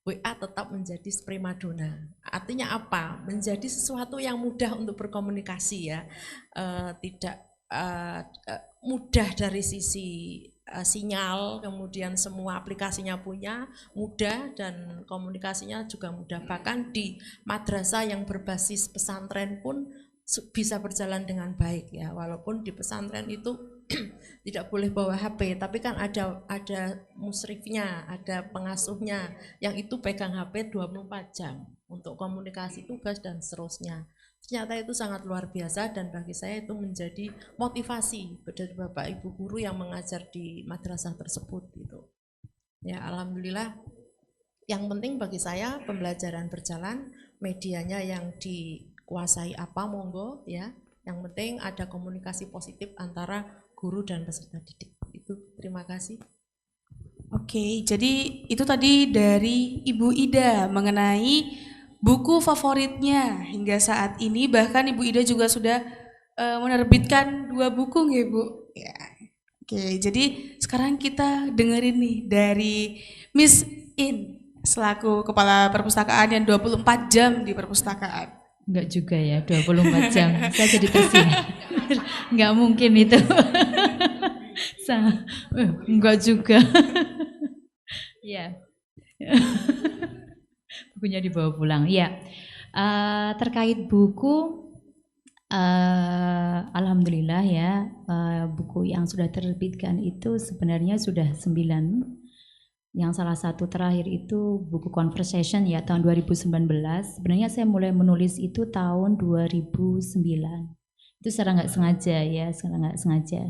WA tetap menjadi primadona. Artinya apa? Menjadi sesuatu yang mudah untuk berkomunikasi ya, tidak mudah dari sisi sinyal, kemudian semua aplikasinya punya, mudah dan komunikasinya juga mudah. Bahkan di madrasah yang berbasis pesantren pun bisa berjalan dengan baik ya, walaupun di pesantren itu tidak boleh bawa HP, tapi kan ada musrifnya, ada pengasuhnya yang itu pegang HP 24 jam untuk komunikasi tugas dan seterusnya. Ternyata itu sangat luar biasa dan bagi saya itu menjadi motivasi dari Bapak Ibu guru yang mengajar di madrasah tersebut gitu. Ya alhamdulillah, yang penting bagi saya pembelajaran berjalan, medianya yang dikuasai apa monggo ya. Yang penting ada komunikasi positif antara guru dan peserta didik. Itu, terima kasih. Oke, jadi itu tadi dari Ibu Ida mengenai buku favoritnya hingga saat ini. Bahkan Ibu Ida juga sudah menerbitkan 2 buku nggih Bu? Ya. Oke, jadi sekarang kita dengerin nih dari Miss In selaku Kepala Perpustakaan yang 24 jam di perpustakaan. Enggak juga ya, 24 jam. Saya jadi tersiar. Enggak mungkin itu. Enggak juga. Ya. Bukunya dibawa pulang. Ya. Terkait buku, alhamdulillah ya, buku yang sudah terbitkan itu sebenarnya sudah 9. Yang salah satu terakhir itu buku Conversation ya tahun 2019. Sebenarnya saya mulai menulis itu tahun 2009. Itu secara nggak sengaja ya, secara nggak sengaja.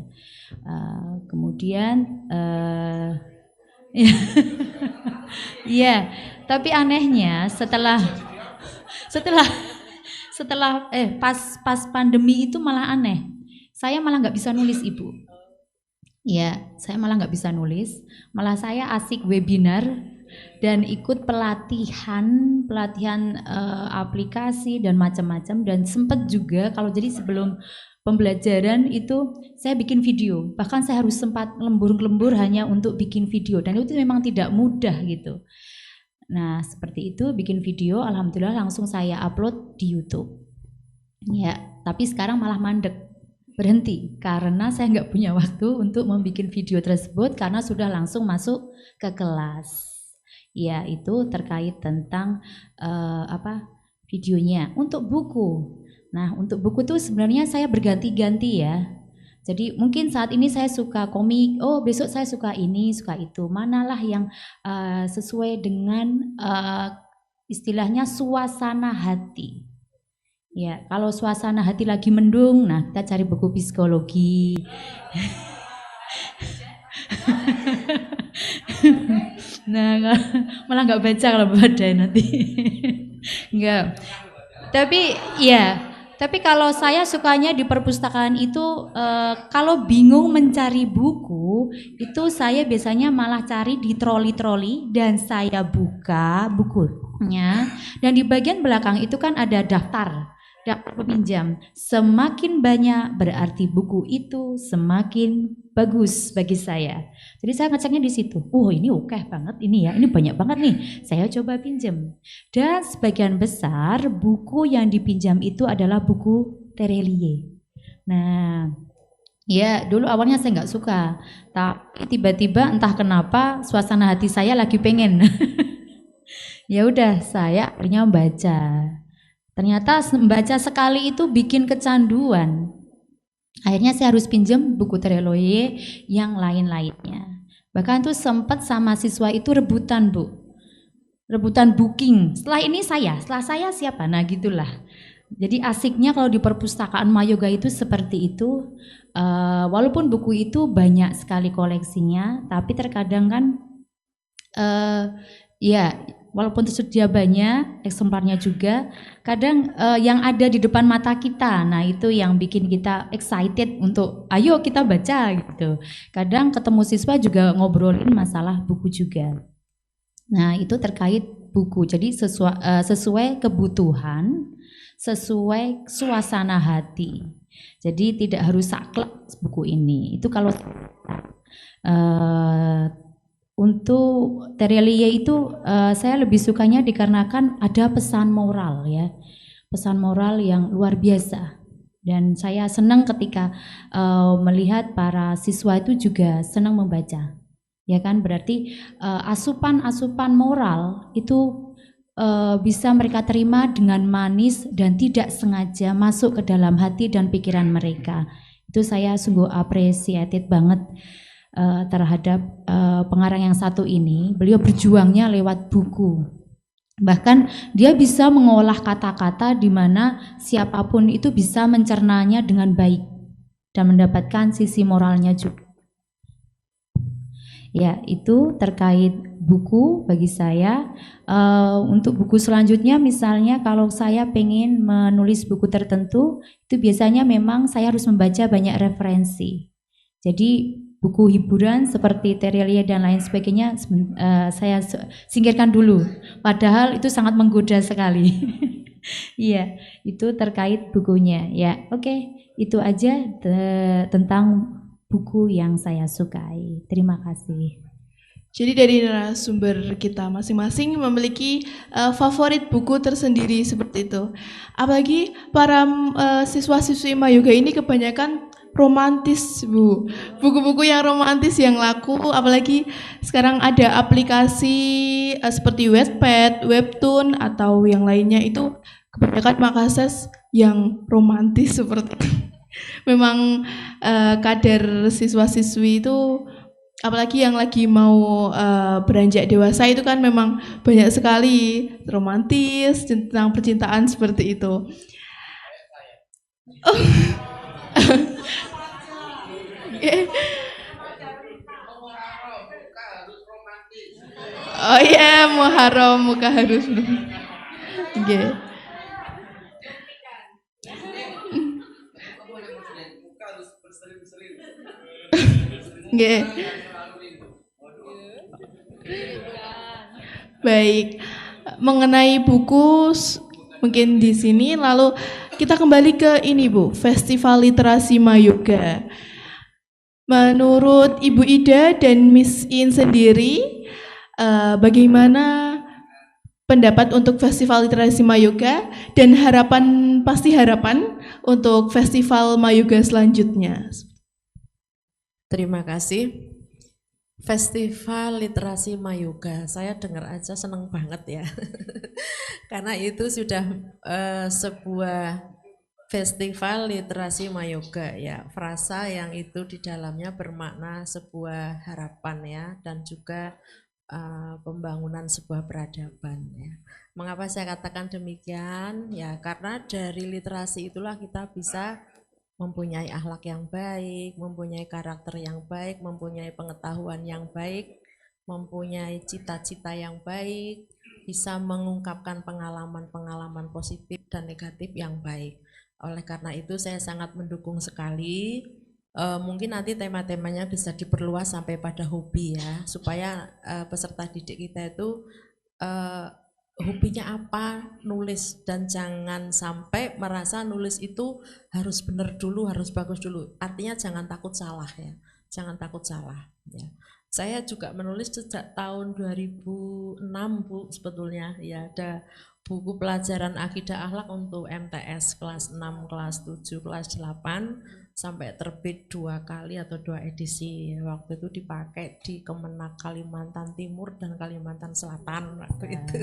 Kemudian, ya, tapi anehnya setelah pas pandemi itu malah aneh. Saya malah nggak bisa nulis Ibu. Ya, saya malah nggak bisa nulis, malah saya asik webinar dan ikut pelatihan aplikasi dan macam-macam, dan sempat juga kalau jadi sebelum pembelajaran itu saya bikin video, bahkan saya harus sempat lembur-lembur hanya untuk bikin video, dan itu memang tidak mudah gitu. Nah seperti itu, bikin video, alhamdulillah langsung saya upload di YouTube. Ya, tapi sekarang malah mandek, berhenti karena saya nggak punya waktu untuk membuat video tersebut karena sudah langsung masuk ke kelas. Ya, itu terkait tentang videonya. Untuk buku, nah untuk buku itu sebenarnya saya berganti-ganti ya. Jadi mungkin saat ini saya suka komik, oh besok saya suka ini, suka itu. Manalah yang sesuai dengan istilahnya suasana hati. Ya, kalau suasana hati lagi mendung, nah kita cari buku psikologi. Nah, malah nggak baca kalau badai nanti. Enggak. Tapi kalau saya sukanya di perpustakaan itu kalau bingung mencari buku, itu saya biasanya malah cari di troli-troli dan saya buka bukunya. Dan di bagian belakang itu kan ada daftar peminjam. Semakin banyak berarti buku itu semakin bagus bagi saya. Jadi saya ngeceknya di situ. Oh ini oke banget ini ya, ini banyak banget nih. Saya coba pinjam. Dan sebagian besar buku yang dipinjam itu adalah buku Terelie. Nah, ya dulu awalnya saya nggak suka, tapi tiba-tiba entah kenapa suasana hati saya lagi pengen. Ya udah, saya akhirnya membaca. Ternyata membaca sekali itu bikin kecanduan. Akhirnya saya harus pinjam buku Terelie yang lain-lainnya. Bahkan tuh sempat sama siswa itu rebutan, Bu. Rebutan booking. Setelah saya siapa? Nah gitulah. Jadi asiknya kalau di perpustakaan Mayoga itu seperti itu. Walaupun buku itu banyak sekali koleksinya, tapi terkadang kan walaupun tersedia banyak eksemplarnya juga, kadang yang ada di depan mata kita, nah itu yang bikin kita excited untuk ayo kita baca gitu. Kadang ketemu siswa juga ngobrolin masalah buku juga. Nah itu terkait buku, jadi sesuai kebutuhan, sesuai suasana hati. Jadi tidak harus saklek buku ini. Itu kalau untuk Terelie itu saya lebih sukanya dikarenakan ada pesan moral ya, pesan moral yang luar biasa. Dan saya senang ketika melihat para siswa itu juga senang membaca, ya kan, berarti asupan-asupan moral itu bisa mereka terima dengan manis dan tidak sengaja masuk ke dalam hati dan pikiran mereka. Itu saya sungguh appreciated banget terhadap pengarang yang satu ini. Beliau berjuangnya lewat buku, bahkan dia bisa mengolah kata-kata di mana siapapun itu bisa mencernanya dengan baik dan mendapatkan sisi moralnya juga. Ya, itu terkait buku bagi saya. Untuk buku selanjutnya, misalnya kalau saya pengen menulis buku tertentu, itu biasanya memang saya harus membaca banyak referensi. Jadi buku hiburan seperti Terelie dan lain sebagainya saya singkirkan dulu, padahal itu sangat menggoda sekali. Iya, itu terkait bukunya ya. Oke, itu aja tentang buku yang saya sukai. Terima kasih. Jadi dari narasumber kita masing-masing memiliki favorit buku tersendiri seperti itu. Apalagi para siswa-siswi Mayoga ini kebanyakan romantis, Bu. Buku-buku yang romantis yang laku, apalagi sekarang ada aplikasi seperti Wattpad, Webtoon atau yang lainnya, itu kebanyakan mengakses yang romantis seperti itu. Memang kadar siswa-siswi itu, apalagi yang lagi mau beranjak dewasa itu kan memang banyak sekali romantis tentang percintaan seperti itu. Oh iya, Muharram muka harus. Oke. Nggih. Baik, mengenai buku mungkin di sini, lalu kita kembali ke ini Bu, Festival Literasi Mayoga. Menurut Ibu Ida dan Miss In sendiri, bagaimana pendapat untuk Festival Literasi Mayoga dan pasti harapan untuk Festival Mayoga selanjutnya? Terima kasih. Festival Literasi Mayoga, saya dengar aja seneng banget ya. Karena itu sudah sebuah festival literasi Mayoga ya, frasa yang itu di dalamnya bermakna sebuah harapan ya, dan juga pembangunan sebuah peradaban ya. Mengapa saya katakan demikian? Ya karena dari literasi itulah kita bisa mempunyai akhlak yang baik, mempunyai karakter yang baik, mempunyai pengetahuan yang baik, mempunyai cita-cita yang baik, bisa mengungkapkan pengalaman-pengalaman positif dan negatif yang baik. Oleh karena itu saya sangat mendukung sekali. Mungkin nanti tema-temanya bisa diperluas sampai pada hobi ya, supaya peserta didik kita itu hobinya apa, nulis, dan jangan sampai merasa nulis itu harus benar dulu, harus bagus dulu. Artinya jangan takut salah ya, jangan takut salah ya. Saya juga menulis sejak tahun 2006 Bu sebetulnya ya, ada buku pelajaran akidah akhlak untuk MTS kelas 6, kelas 7, kelas 8 sampai terbit 2 kali atau 2 edisi. Waktu itu dipakai di Kemenak Kalimantan Timur dan Kalimantan Selatan waktu itu.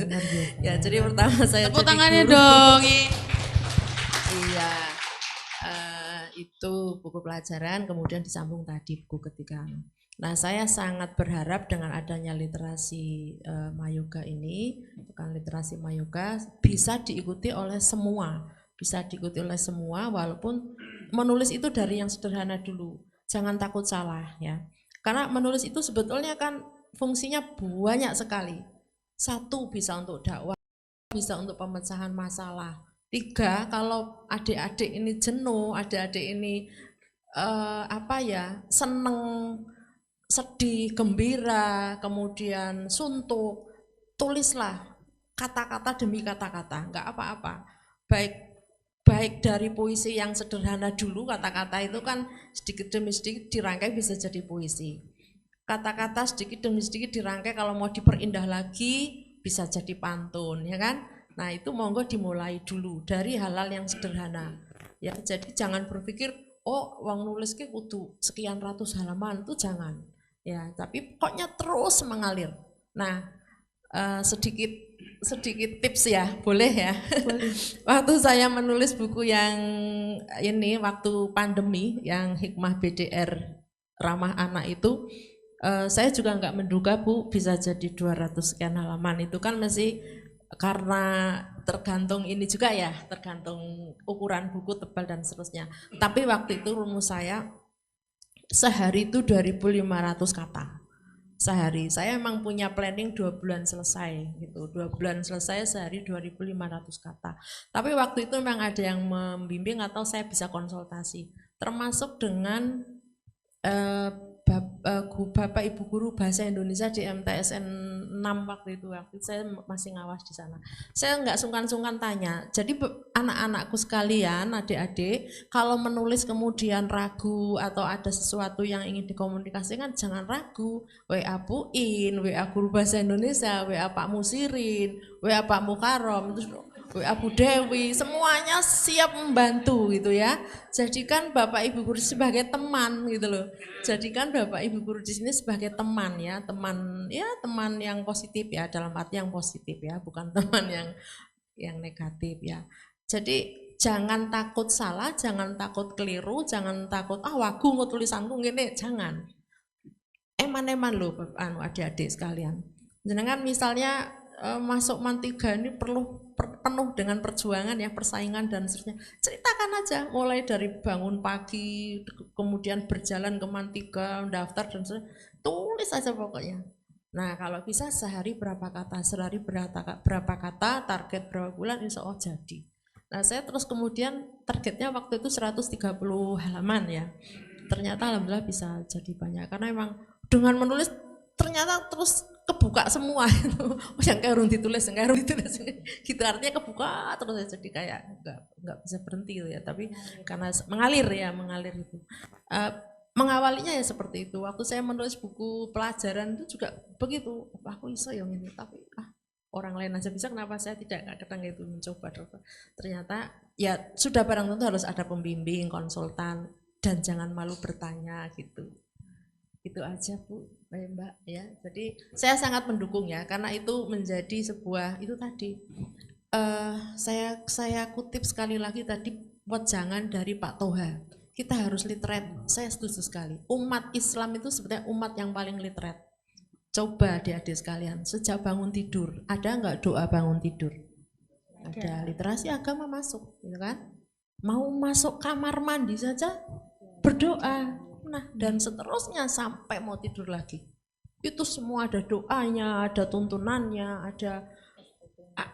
Ya, jadi pertama saya Tepuk jadi tangannya guru. dong. Iya, itu buku pelajaran, kemudian disambung tadi buku ketiga. Nah, saya sangat berharap dengan adanya literasi Mayoga ini, bukan literasi Mayoga, bisa diikuti oleh semua, walaupun menulis itu dari yang sederhana dulu. Jangan takut salah ya. Karena menulis itu sebetulnya kan fungsinya banyak sekali. 1 bisa untuk dakwah, bisa untuk pemecahan masalah. 3, kalau adik-adik ini jenuh, adik-adik ini seneng, sedih, gembira, kemudian suntuk, tulislah kata-kata demi kata-kata, enggak apa-apa. Baik dari puisi yang sederhana dulu, kata-kata itu kan sedikit demi sedikit dirangkai bisa jadi puisi. Kata-kata sedikit demi sedikit dirangkai, kalau mau diperindah lagi bisa jadi pantun, ya kan? Nah itu monggo dimulai dulu dari hal-hal yang sederhana. Ya, jadi jangan berpikir, oh wong nulis ke kudu sekian ratus halaman, itu jangan. Ya, tapi pokoknya terus mengalir. Nah, sedikit tips ya, boleh ya. Boleh. Waktu saya menulis buku yang ini waktu pandemi, yang Hikmah BDR Ramah Anak itu, saya juga nggak menduga Bu bisa jadi 200 sekian halaman. Itu kan masih karena tergantung ini juga ya, tergantung ukuran buku tebal dan seterusnya. Tapi waktu itu rumus saya sehari itu 2.500 kata sehari. Saya emang punya planning 2 bulan selesai gitu, 2 bulan selesai sehari 2.500 kata. Tapi waktu itu memang ada yang membimbing atau saya bisa konsultasi, termasuk dengan Bapak Ibu Guru Bahasa Indonesia di MTSN 6 waktu itu saya masih ngawas di sana. Saya nggak sungkan-sungkan tanya. Jadi anak-anakku sekalian, adik-adik, kalau menulis kemudian ragu atau ada sesuatu yang ingin dikomunikasikan, jangan ragu. WA Bu In, WA Guru Bahasa Indonesia, WA Pak Musirin, WA Pak Mukarom, terus WA Bu Dewi, semuanya siap membantu gitu ya. Jadikan Bapak Ibu Guru sebagai teman gitu loh. Jadikan Bapak Ibu Guru di sini sebagai teman ya, teman yang positif ya, dalam arti yang positif ya, bukan teman yang negatif ya. Jadi jangan takut salah, jangan takut keliru, jangan takut wagu tulisanku ngene, jangan. Eman-eman loh adik-adik sekalian. Jangan misalnya masuk Man 3 ini penuh dengan perjuangan ya, persaingan dan seterusnya. Ceritakan aja mulai dari bangun pagi, kemudian berjalan ke Man 3, daftar dan seterusnya. Tulis aja pokoknya. Nah kalau bisa sehari berapa kata, sehari berapa kata, target berapa bulan, insya Allah jadi. Nah saya terus kemudian targetnya waktu itu 130 halaman ya. ternyata alhamdulillah bisa jadi banyak karena memang dengan menulis ternyata terus kebuka semua itu yang kayak urung ditulis gitu artinya kebuka terus jadi kayak nggak bisa berhenti gitu ya tapi karena mengalir itu. Mengawalinya ya seperti itu. Waktu saya menulis buku pelajaran itu juga begitu. Aku iso yang ini tapi orang lain aja bisa kenapa saya tidak kadang itu mencoba. Ternyata ya sudah barang tentu harus ada pembimbing, konsultan dan jangan malu bertanya gitu. Itu aja Bu, Mbak ya. Jadi saya sangat mendukung ya karena itu menjadi sebuah itu tadi saya kutip sekali lagi tadi wejangan dari Pak Toha. Kita harus literate, saya setuju sekali. Umat Islam itu sebenarnya umat yang paling literate. Coba adik-adik sekalian, sejak bangun tidur, ada nggak doa bangun tidur? Ada, literasi agama masuk, gitu kan? Mau masuk kamar mandi saja, berdoa. Nah, dan seterusnya sampai mau tidur lagi. Itu semua ada doanya, ada tuntunannya,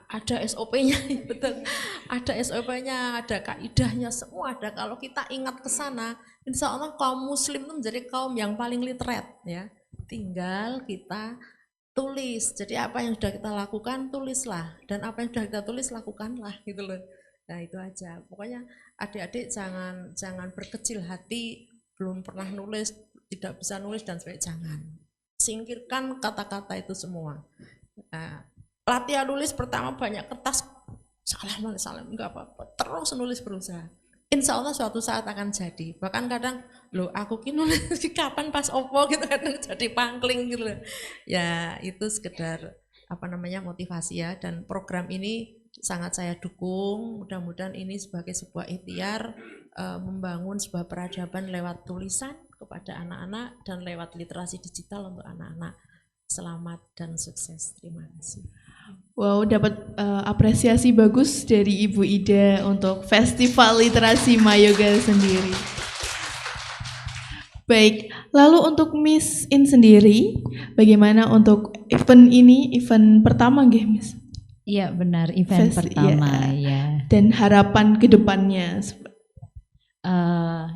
ada SOP-nya, betul. Ada SOP-nya, ada kaidahnya, semua ada. Kalau kita ingat ke sana, insya Allah kaum muslim itu menjadi kaum yang paling literate ya. Tinggal kita tulis. Jadi apa yang sudah kita lakukan tulislah dan apa yang sudah kita tulis lakukanlah gitu loh. Nah, itu aja. Pokoknya adik-adik jangan berkecil hati, belum pernah nulis, tidak bisa nulis dan sebagainya, jangan. Singkirkan kata-kata itu semua. Nah, latihan nulis pertama banyak kertas, salah enggak apa-apa, terus nulis berusaha. Insya Allah suatu saat akan jadi. Bahkan kadang, loh aku nulis kapan pas opo gitu kadang jadi pangkling gitu loh. Ya itu sekedar motivasi ya dan program ini sangat saya dukung. Mudah-mudahan ini sebagai sebuah ikhtiar membangun sebuah peradaban lewat tulisan kepada anak-anak dan lewat literasi digital untuk anak-anak. Selamat dan sukses. Terima kasih. Wow, dapat apresiasi bagus dari Ibu Ida untuk Festival Literasi Mayoga sendiri. Baik, lalu untuk Miss In sendiri, bagaimana untuk event ini, event pertama nggih, Miss? Iya benar, event pertama ya. Dan harapan ke depannya.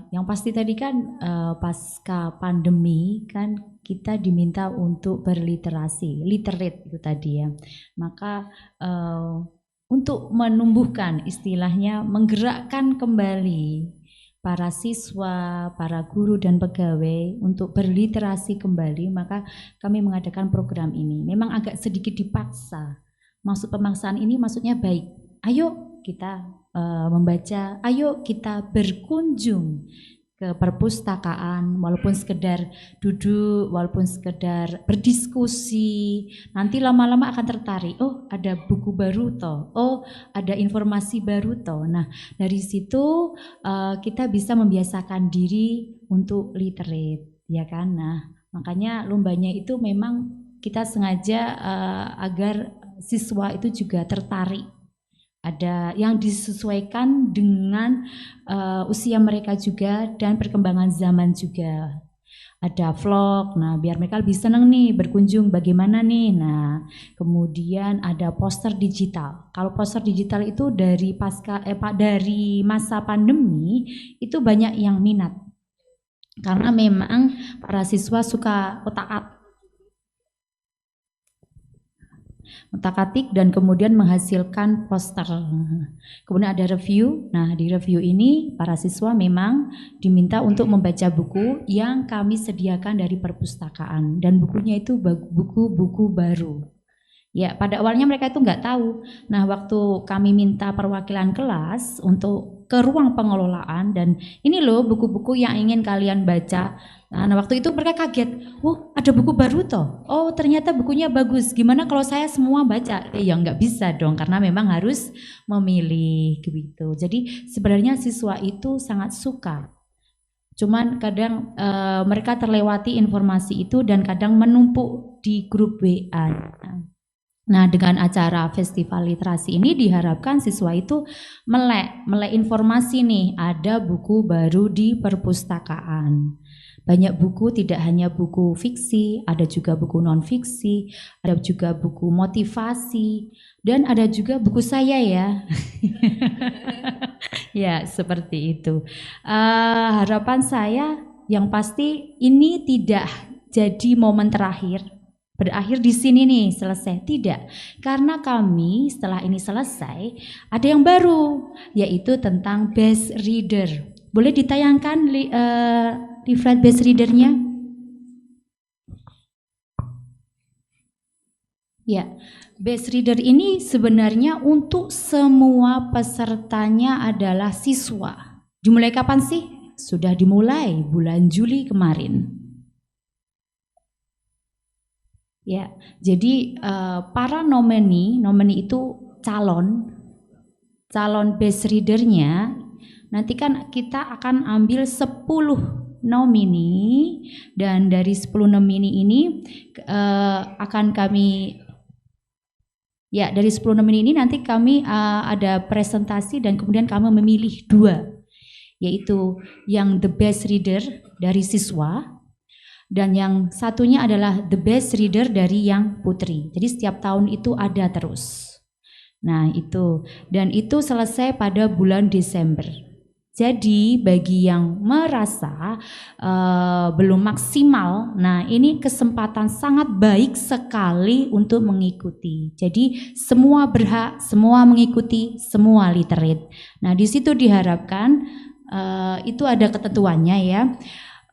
Yang pasti tadi kan pasca pandemi kan kita diminta untuk berliterasi, literate itu tadi ya. Maka untuk menumbuhkan istilahnya menggerakkan kembali para siswa, para guru dan pegawai untuk berliterasi kembali, maka kami mengadakan program ini. Memang agak sedikit dipaksa. Maksud pemaksaan ini maksudnya baik. Ayo kita membaca, ayo kita berkunjung ke perpustakaan, walaupun sekedar duduk, walaupun sekedar berdiskusi, nanti lama-lama akan tertarik, oh ada buku baru toh, oh ada informasi baru toh. Nah dari situ kita bisa membiasakan diri untuk literate, ya kan. Nah makanya lombanya itu memang kita sengaja agar siswa itu juga tertarik. Ada yang disesuaikan dengan usia mereka juga dan perkembangan zaman juga. Ada vlog, nah biar mereka lebih senang nih berkunjung bagaimana nih. Nah kemudian ada poster digital. Kalau poster digital itu dari dari masa pandemi itu banyak yang minat. Karena memang para siswa suka otak-atik dan kemudian menghasilkan poster. Kemudian ada review. Nah, di review ini para siswa memang diminta untuk membaca buku yang kami sediakan dari perpustakaan dan bukunya itu buku-buku baru. Ya, pada awalnya mereka itu nggak tahu. Nah, waktu kami minta perwakilan kelas untuk ke ruang pengelolaan dan ini loh buku-buku yang ingin kalian baca. Nah, waktu itu mereka kaget, wah ada buku baru toh, oh ternyata bukunya bagus, gimana kalau saya semua baca? Ya nggak bisa dong, karena memang harus memilih gitu. Jadi sebenarnya siswa itu sangat suka, cuman kadang mereka terlewati informasi itu dan kadang menumpuk di grup WA. Nah dengan acara festival literasi ini diharapkan siswa itu melek informasi nih, ada buku baru di perpustakaan. Banyak buku, tidak hanya buku fiksi, ada juga buku non-fiksi, ada juga buku motivasi, dan ada juga buku saya ya. Ya, seperti itu. Harapan saya yang pasti ini tidak jadi momen terakhir, berakhir di sini nih, selesai. Tidak, karena kami setelah ini selesai, ada yang baru, yaitu tentang best reader. Boleh ditayangkan leaflet best readernya? Ya, best reader ini sebenarnya untuk semua pesertanya adalah siswa. Dimulai kapan sih? Sudah dimulai bulan Juli kemarin. Ya, jadi para nomini itu calon best readernya, nanti kan kita akan ambil 10 nomini, dan dari 10 nomini ini akan kami, ya dari 10 nomini ini nanti kami ada presentasi dan kemudian kami memilih 2, yaitu yang the best reader dari siswa, dan yang satunya adalah the best reader dari yang putri. Jadi setiap tahun itu ada terus. Nah itu, dan itu selesai pada bulan Desember. Jadi bagi yang merasa belum maksimal, nah ini kesempatan sangat baik sekali untuk mengikuti. Jadi semua berhak, semua mengikuti, semua literate. Nah di situ diharapkan itu ada ketentuannya ya.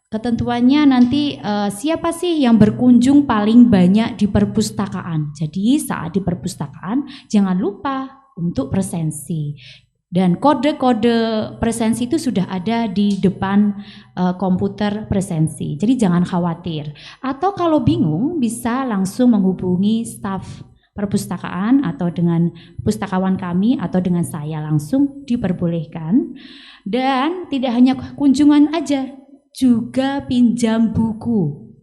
Ketentuannya nanti siapa sih yang berkunjung paling banyak di perpustakaan. Jadi saat di perpustakaan jangan lupa untuk presensi. Dan kode-kode presensi itu sudah ada di depan komputer presensi. Jadi jangan khawatir. Atau kalau bingung bisa langsung menghubungi staf perpustakaan atau dengan pustakawan kami atau dengan saya langsung diperbolehkan. Dan tidak hanya kunjungan aja, juga pinjam buku.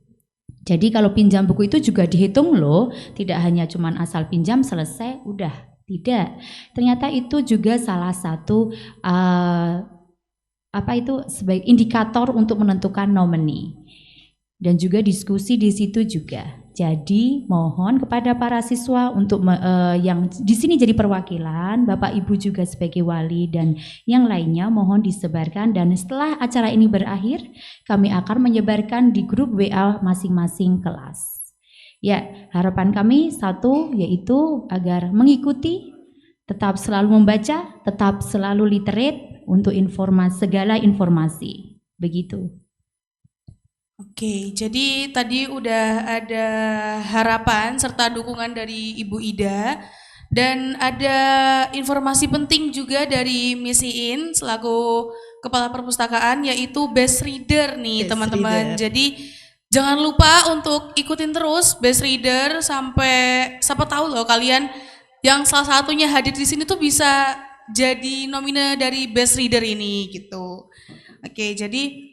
Jadi kalau pinjam buku itu juga dihitung loh, tidak hanya cuman asal pinjam selesai udah. Tidak, ternyata itu juga salah satu sebagai indikator untuk menentukan nomini. Dan juga diskusi di situ juga. Jadi mohon kepada para siswa untuk yang di sini jadi perwakilan, Bapak Ibu juga sebagai wali dan yang lainnya mohon disebarkan, dan setelah acara ini berakhir kami akan menyebarkan di grup WA masing-masing kelas. Ya, harapan kami satu yaitu agar mengikuti, tetap selalu membaca, tetap selalu literate untuk segala informasi. Begitu. Oke, jadi tadi udah ada harapan serta dukungan dari Ibu Ida, dan ada informasi penting juga dari Miss Iin selaku Kepala Perpustakaan, yaitu best reader nih teman-teman. Jadi jangan lupa untuk ikutin terus best reader sampai siapa tahu loh kalian yang salah satunya hadir di sini tuh bisa jadi nomine dari best reader ini gitu. Oke, jadi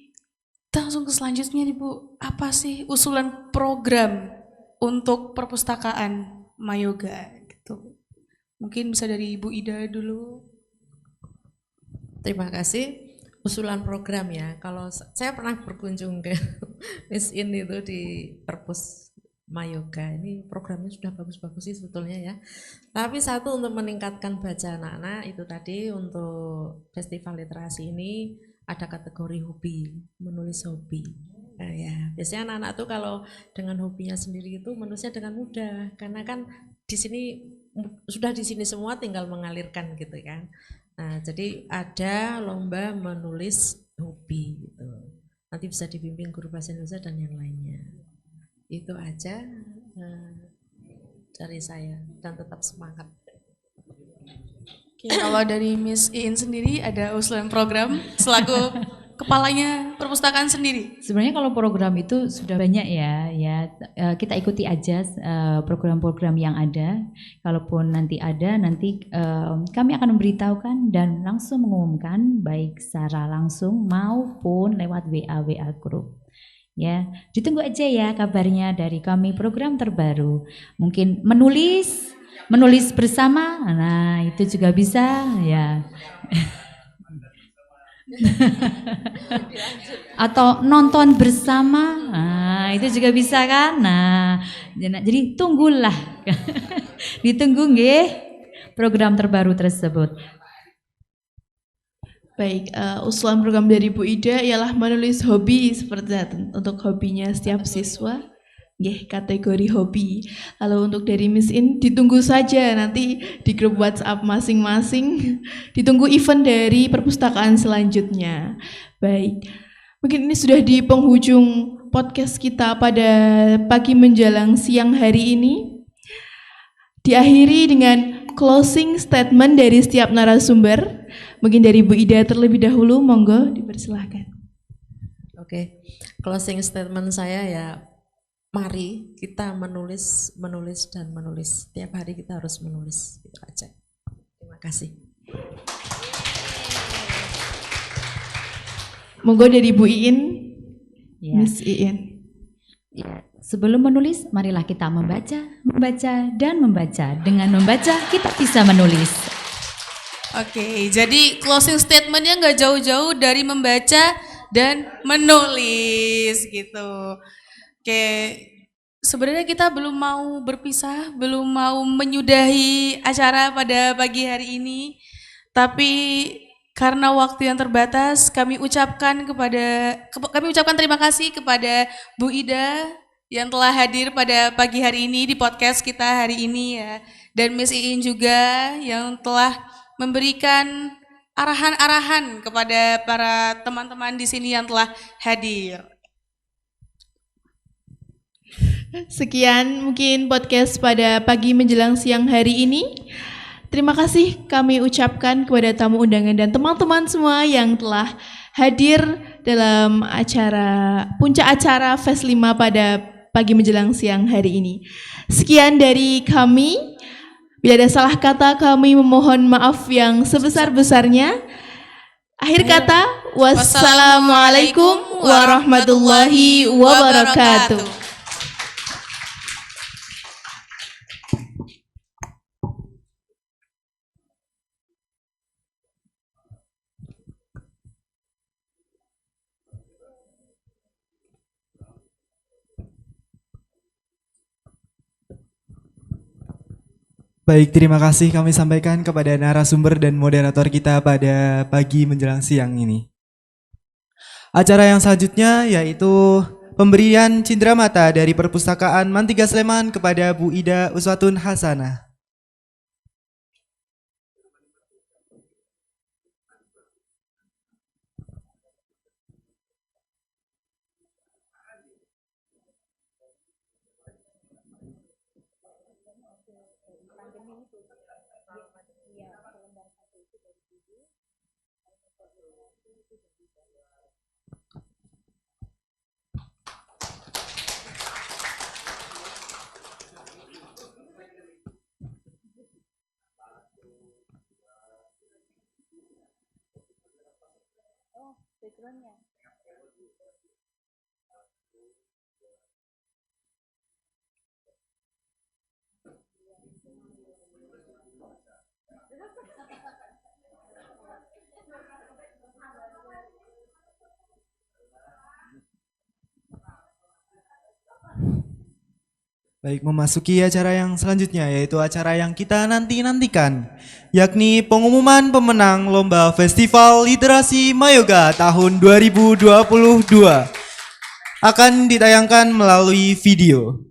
kita langsung ke selanjutnya nih Bu, apa sih usulan program untuk perpustakaan Mayoga gitu? Mungkin bisa dari Ibu Ida dulu. Terima kasih. Usulan program ya, kalau saya pernah berkunjung ke Miss In itu di Perpus Mayoga, ini programnya sudah bagus-bagus sih sebetulnya ya. Tapi satu, untuk meningkatkan baca anak-anak itu tadi, untuk festival literasi ini ada kategori hobi, menulis hobi. Nah, ya, biasanya anak-anak tuh kalau dengan hobinya sendiri itu menulisnya dengan mudah, karena kan di sini sudah di sini semua, tinggal mengalirkan gitu kan. Nah, jadi ada lomba menulis hobi gitu. Nanti bisa dibimbing guru bahasa Indonesia dan yang lainnya. Itu aja dari saya, dan tetap semangat. Oke, kalau dari Miss Iin sendiri ada usulan program selaku kepalanya perpustakaan sendiri? Sebenarnya kalau program itu sudah banyak ya kita ikuti aja program-program yang ada. Kalaupun nanti ada, nanti kami akan memberitahukan dan langsung mengumumkan baik secara langsung maupun lewat WA grup. Ya, ditunggu aja ya kabarnya dari kami, program terbaru. Mungkin menulis bersama, nah itu juga bisa ya. Atau nonton bersama, nah itu juga bisa kan. Nah, jadi tunggulah, ditunggu nggih program terbaru tersebut. Baik, usulan program dari Bu Ida ialah menulis hobi seperti itu untuk hobinya setiap siswa. Nggih, kategori hobi. Lalu untuk dari Miss In ditunggu saja nanti di grup WhatsApp masing-masing. Ditunggu event dari perpustakaan selanjutnya. Baik. Mungkin ini sudah di penghujung podcast kita pada pagi menjelang siang hari ini. Diakhiri dengan closing statement dari setiap narasumber. Mungkin dari Bu Ida terlebih dahulu, monggo dipersilahkan. Oke, closing statement saya ya, mari kita menulis dan menulis. Tiap hari kita harus menulis, itu aja. Terima kasih. Monggo dari Bu Iin, Ya. Miss Iin. Ya, sebelum menulis, marilah kita membaca, dan membaca. Dengan membaca, kita bisa menulis. Oke, jadi closing statementnya nggak jauh-jauh dari membaca dan menulis gitu. Oke, sebenarnya kita belum mau berpisah, belum mau menyudahi acara pada pagi hari ini, tapi karena waktu yang terbatas, kami ucapkan terima kasih kepada Bu Ida yang telah hadir pada pagi hari ini di podcast kita hari ini ya, dan Miss Iin juga yang telah memberikan arahan-arahan kepada para teman-teman di sini yang telah hadir. Sekian mungkin podcast pada pagi menjelang siang hari ini. Terima kasih kami ucapkan kepada tamu undangan dan teman-teman semua yang telah hadir dalam puncak acara Fest 5 pada pagi menjelang siang hari ini. Sekian dari kami. Bila ada salah kata kami memohon maaf yang sebesar-besarnya. Akhir kata, wassalamualaikum warahmatullahi wabarakatuh. Baik, terima kasih kami sampaikan kepada narasumber dan moderator kita pada pagi menjelang siang ini. Acara yang selanjutnya yaitu pemberian cindramata dari Perpustakaan Mantiga Sleman kepada Bu Ida Uswatun Hasanah. Baik, memasuki acara yang selanjutnya yaitu acara yang kita nantikan, yakni pengumuman pemenang Lomba Festival Literasi Mayoga tahun 2022 akan ditayangkan melalui video.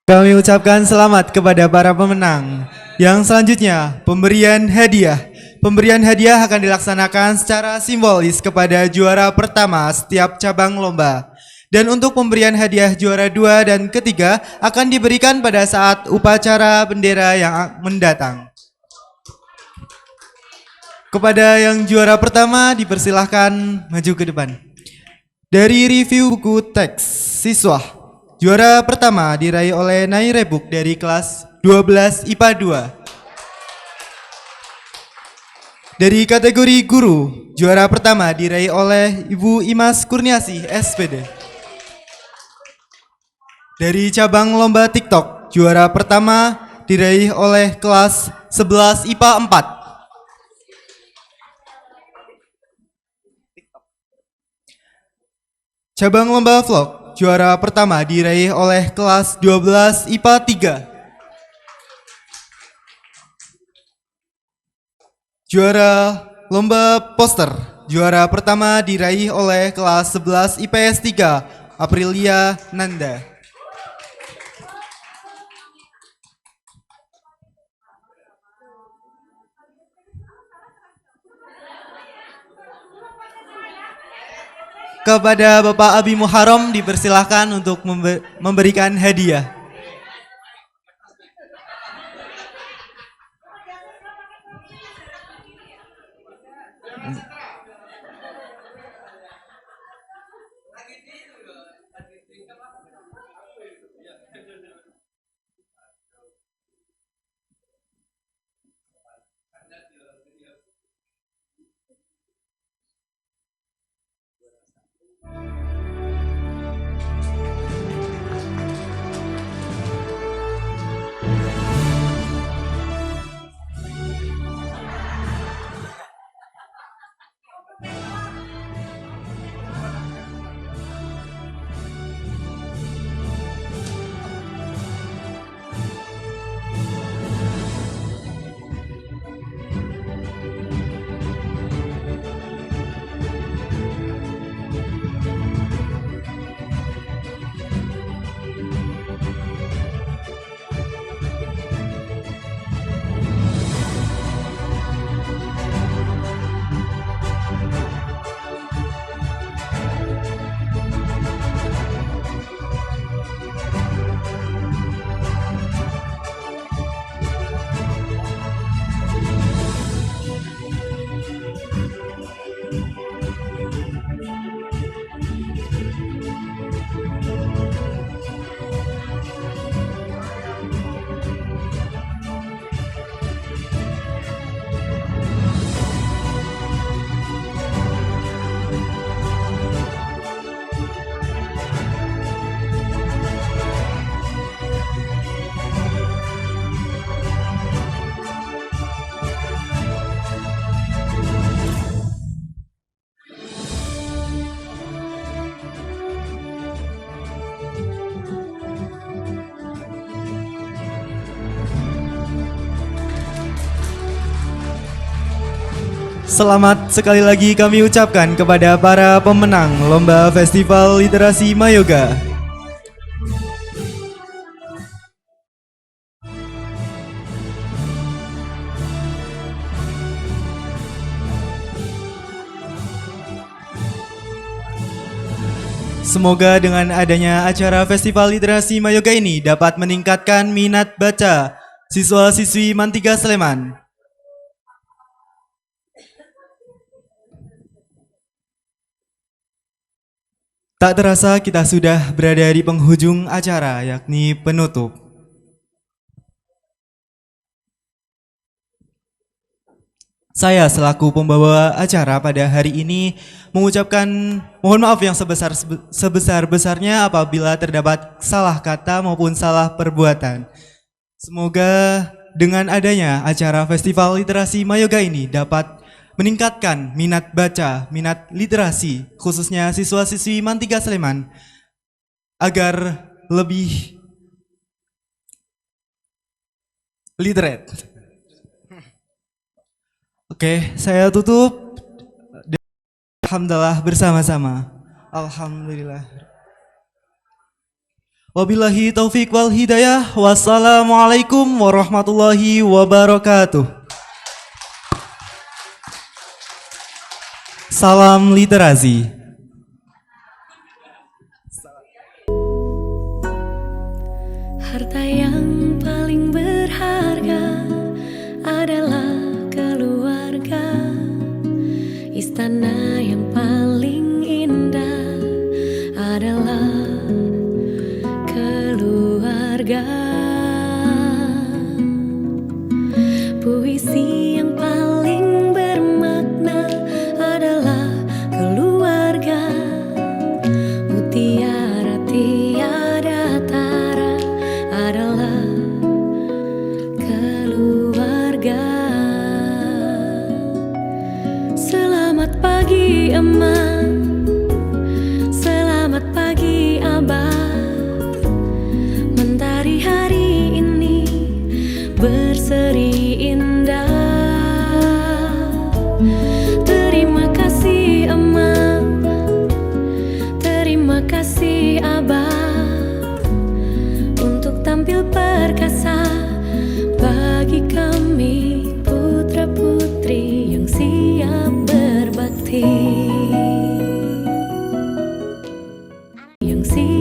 Kami ucapkan selamat kepada para pemenang. Yang selanjutnya, pemberian hadiah. Pemberian hadiah akan dilaksanakan secara simbolis kepada juara pertama setiap cabang lomba. Dan untuk pemberian hadiah juara 2 dan ketiga akan diberikan pada saat upacara bendera yang mendatang. Kepada yang juara pertama dipersilahkan maju ke depan. Dari review buku teks siswa, juara pertama diraih oleh Nai Rebuk dari kelas 12 IPA 2. Dari kategori guru, juara pertama diraih oleh Ibu Imas Kurniasih, SPD. Dari cabang lomba TikTok, juara pertama diraih oleh kelas 11 IPA 4. Cabang lomba vlog, juara pertama diraih oleh kelas 12 IPA 3. Juara lomba poster, juara pertama diraih oleh kelas 11 IPS 3, Aprilia Nanda. Kepada Bapak Abi Muharram dipersilahkan untuk memberikan hadiah. Selamat sekali lagi kami ucapkan kepada para pemenang Lomba Festival Literasi Mayoga. Semoga dengan adanya acara Festival Literasi Mayoga ini dapat meningkatkan minat baca siswa-siswi Mantiga Sleman. Tak terasa kita sudah berada di penghujung acara, yakni penutup. Saya selaku pembawa acara pada hari ini mengucapkan mohon maaf yang sebesar-besarnya apabila terdapat salah kata maupun salah perbuatan. Semoga dengan adanya acara Festival Literasi Mayoga ini dapat meningkatkan minat baca, minat literasi, khususnya siswa-siswi Mantiga Sleman, agar lebih literate. Oke, saya tutup. Alhamdulillah bersama-sama. Alhamdulillah. Wabillahi taufik wal hidayah. Wassalamualaikum warahmatullahi wabarakatuh. Salam literasi. Harta yang paling berharga adalah keluarga. Istana yang paling indah adalah keluarga. Puisi yang paling bermakna adalah keluarga. Mutiara tiada tara adalah keluarga. Selamat pagi Emak, selamat pagi Abah. Mentari hari ini berseri indah. Terima kasih Emak, terima kasih Abah, untuk tampil perkasa bagi kami putra-putri yang siap berbakti. Yang siap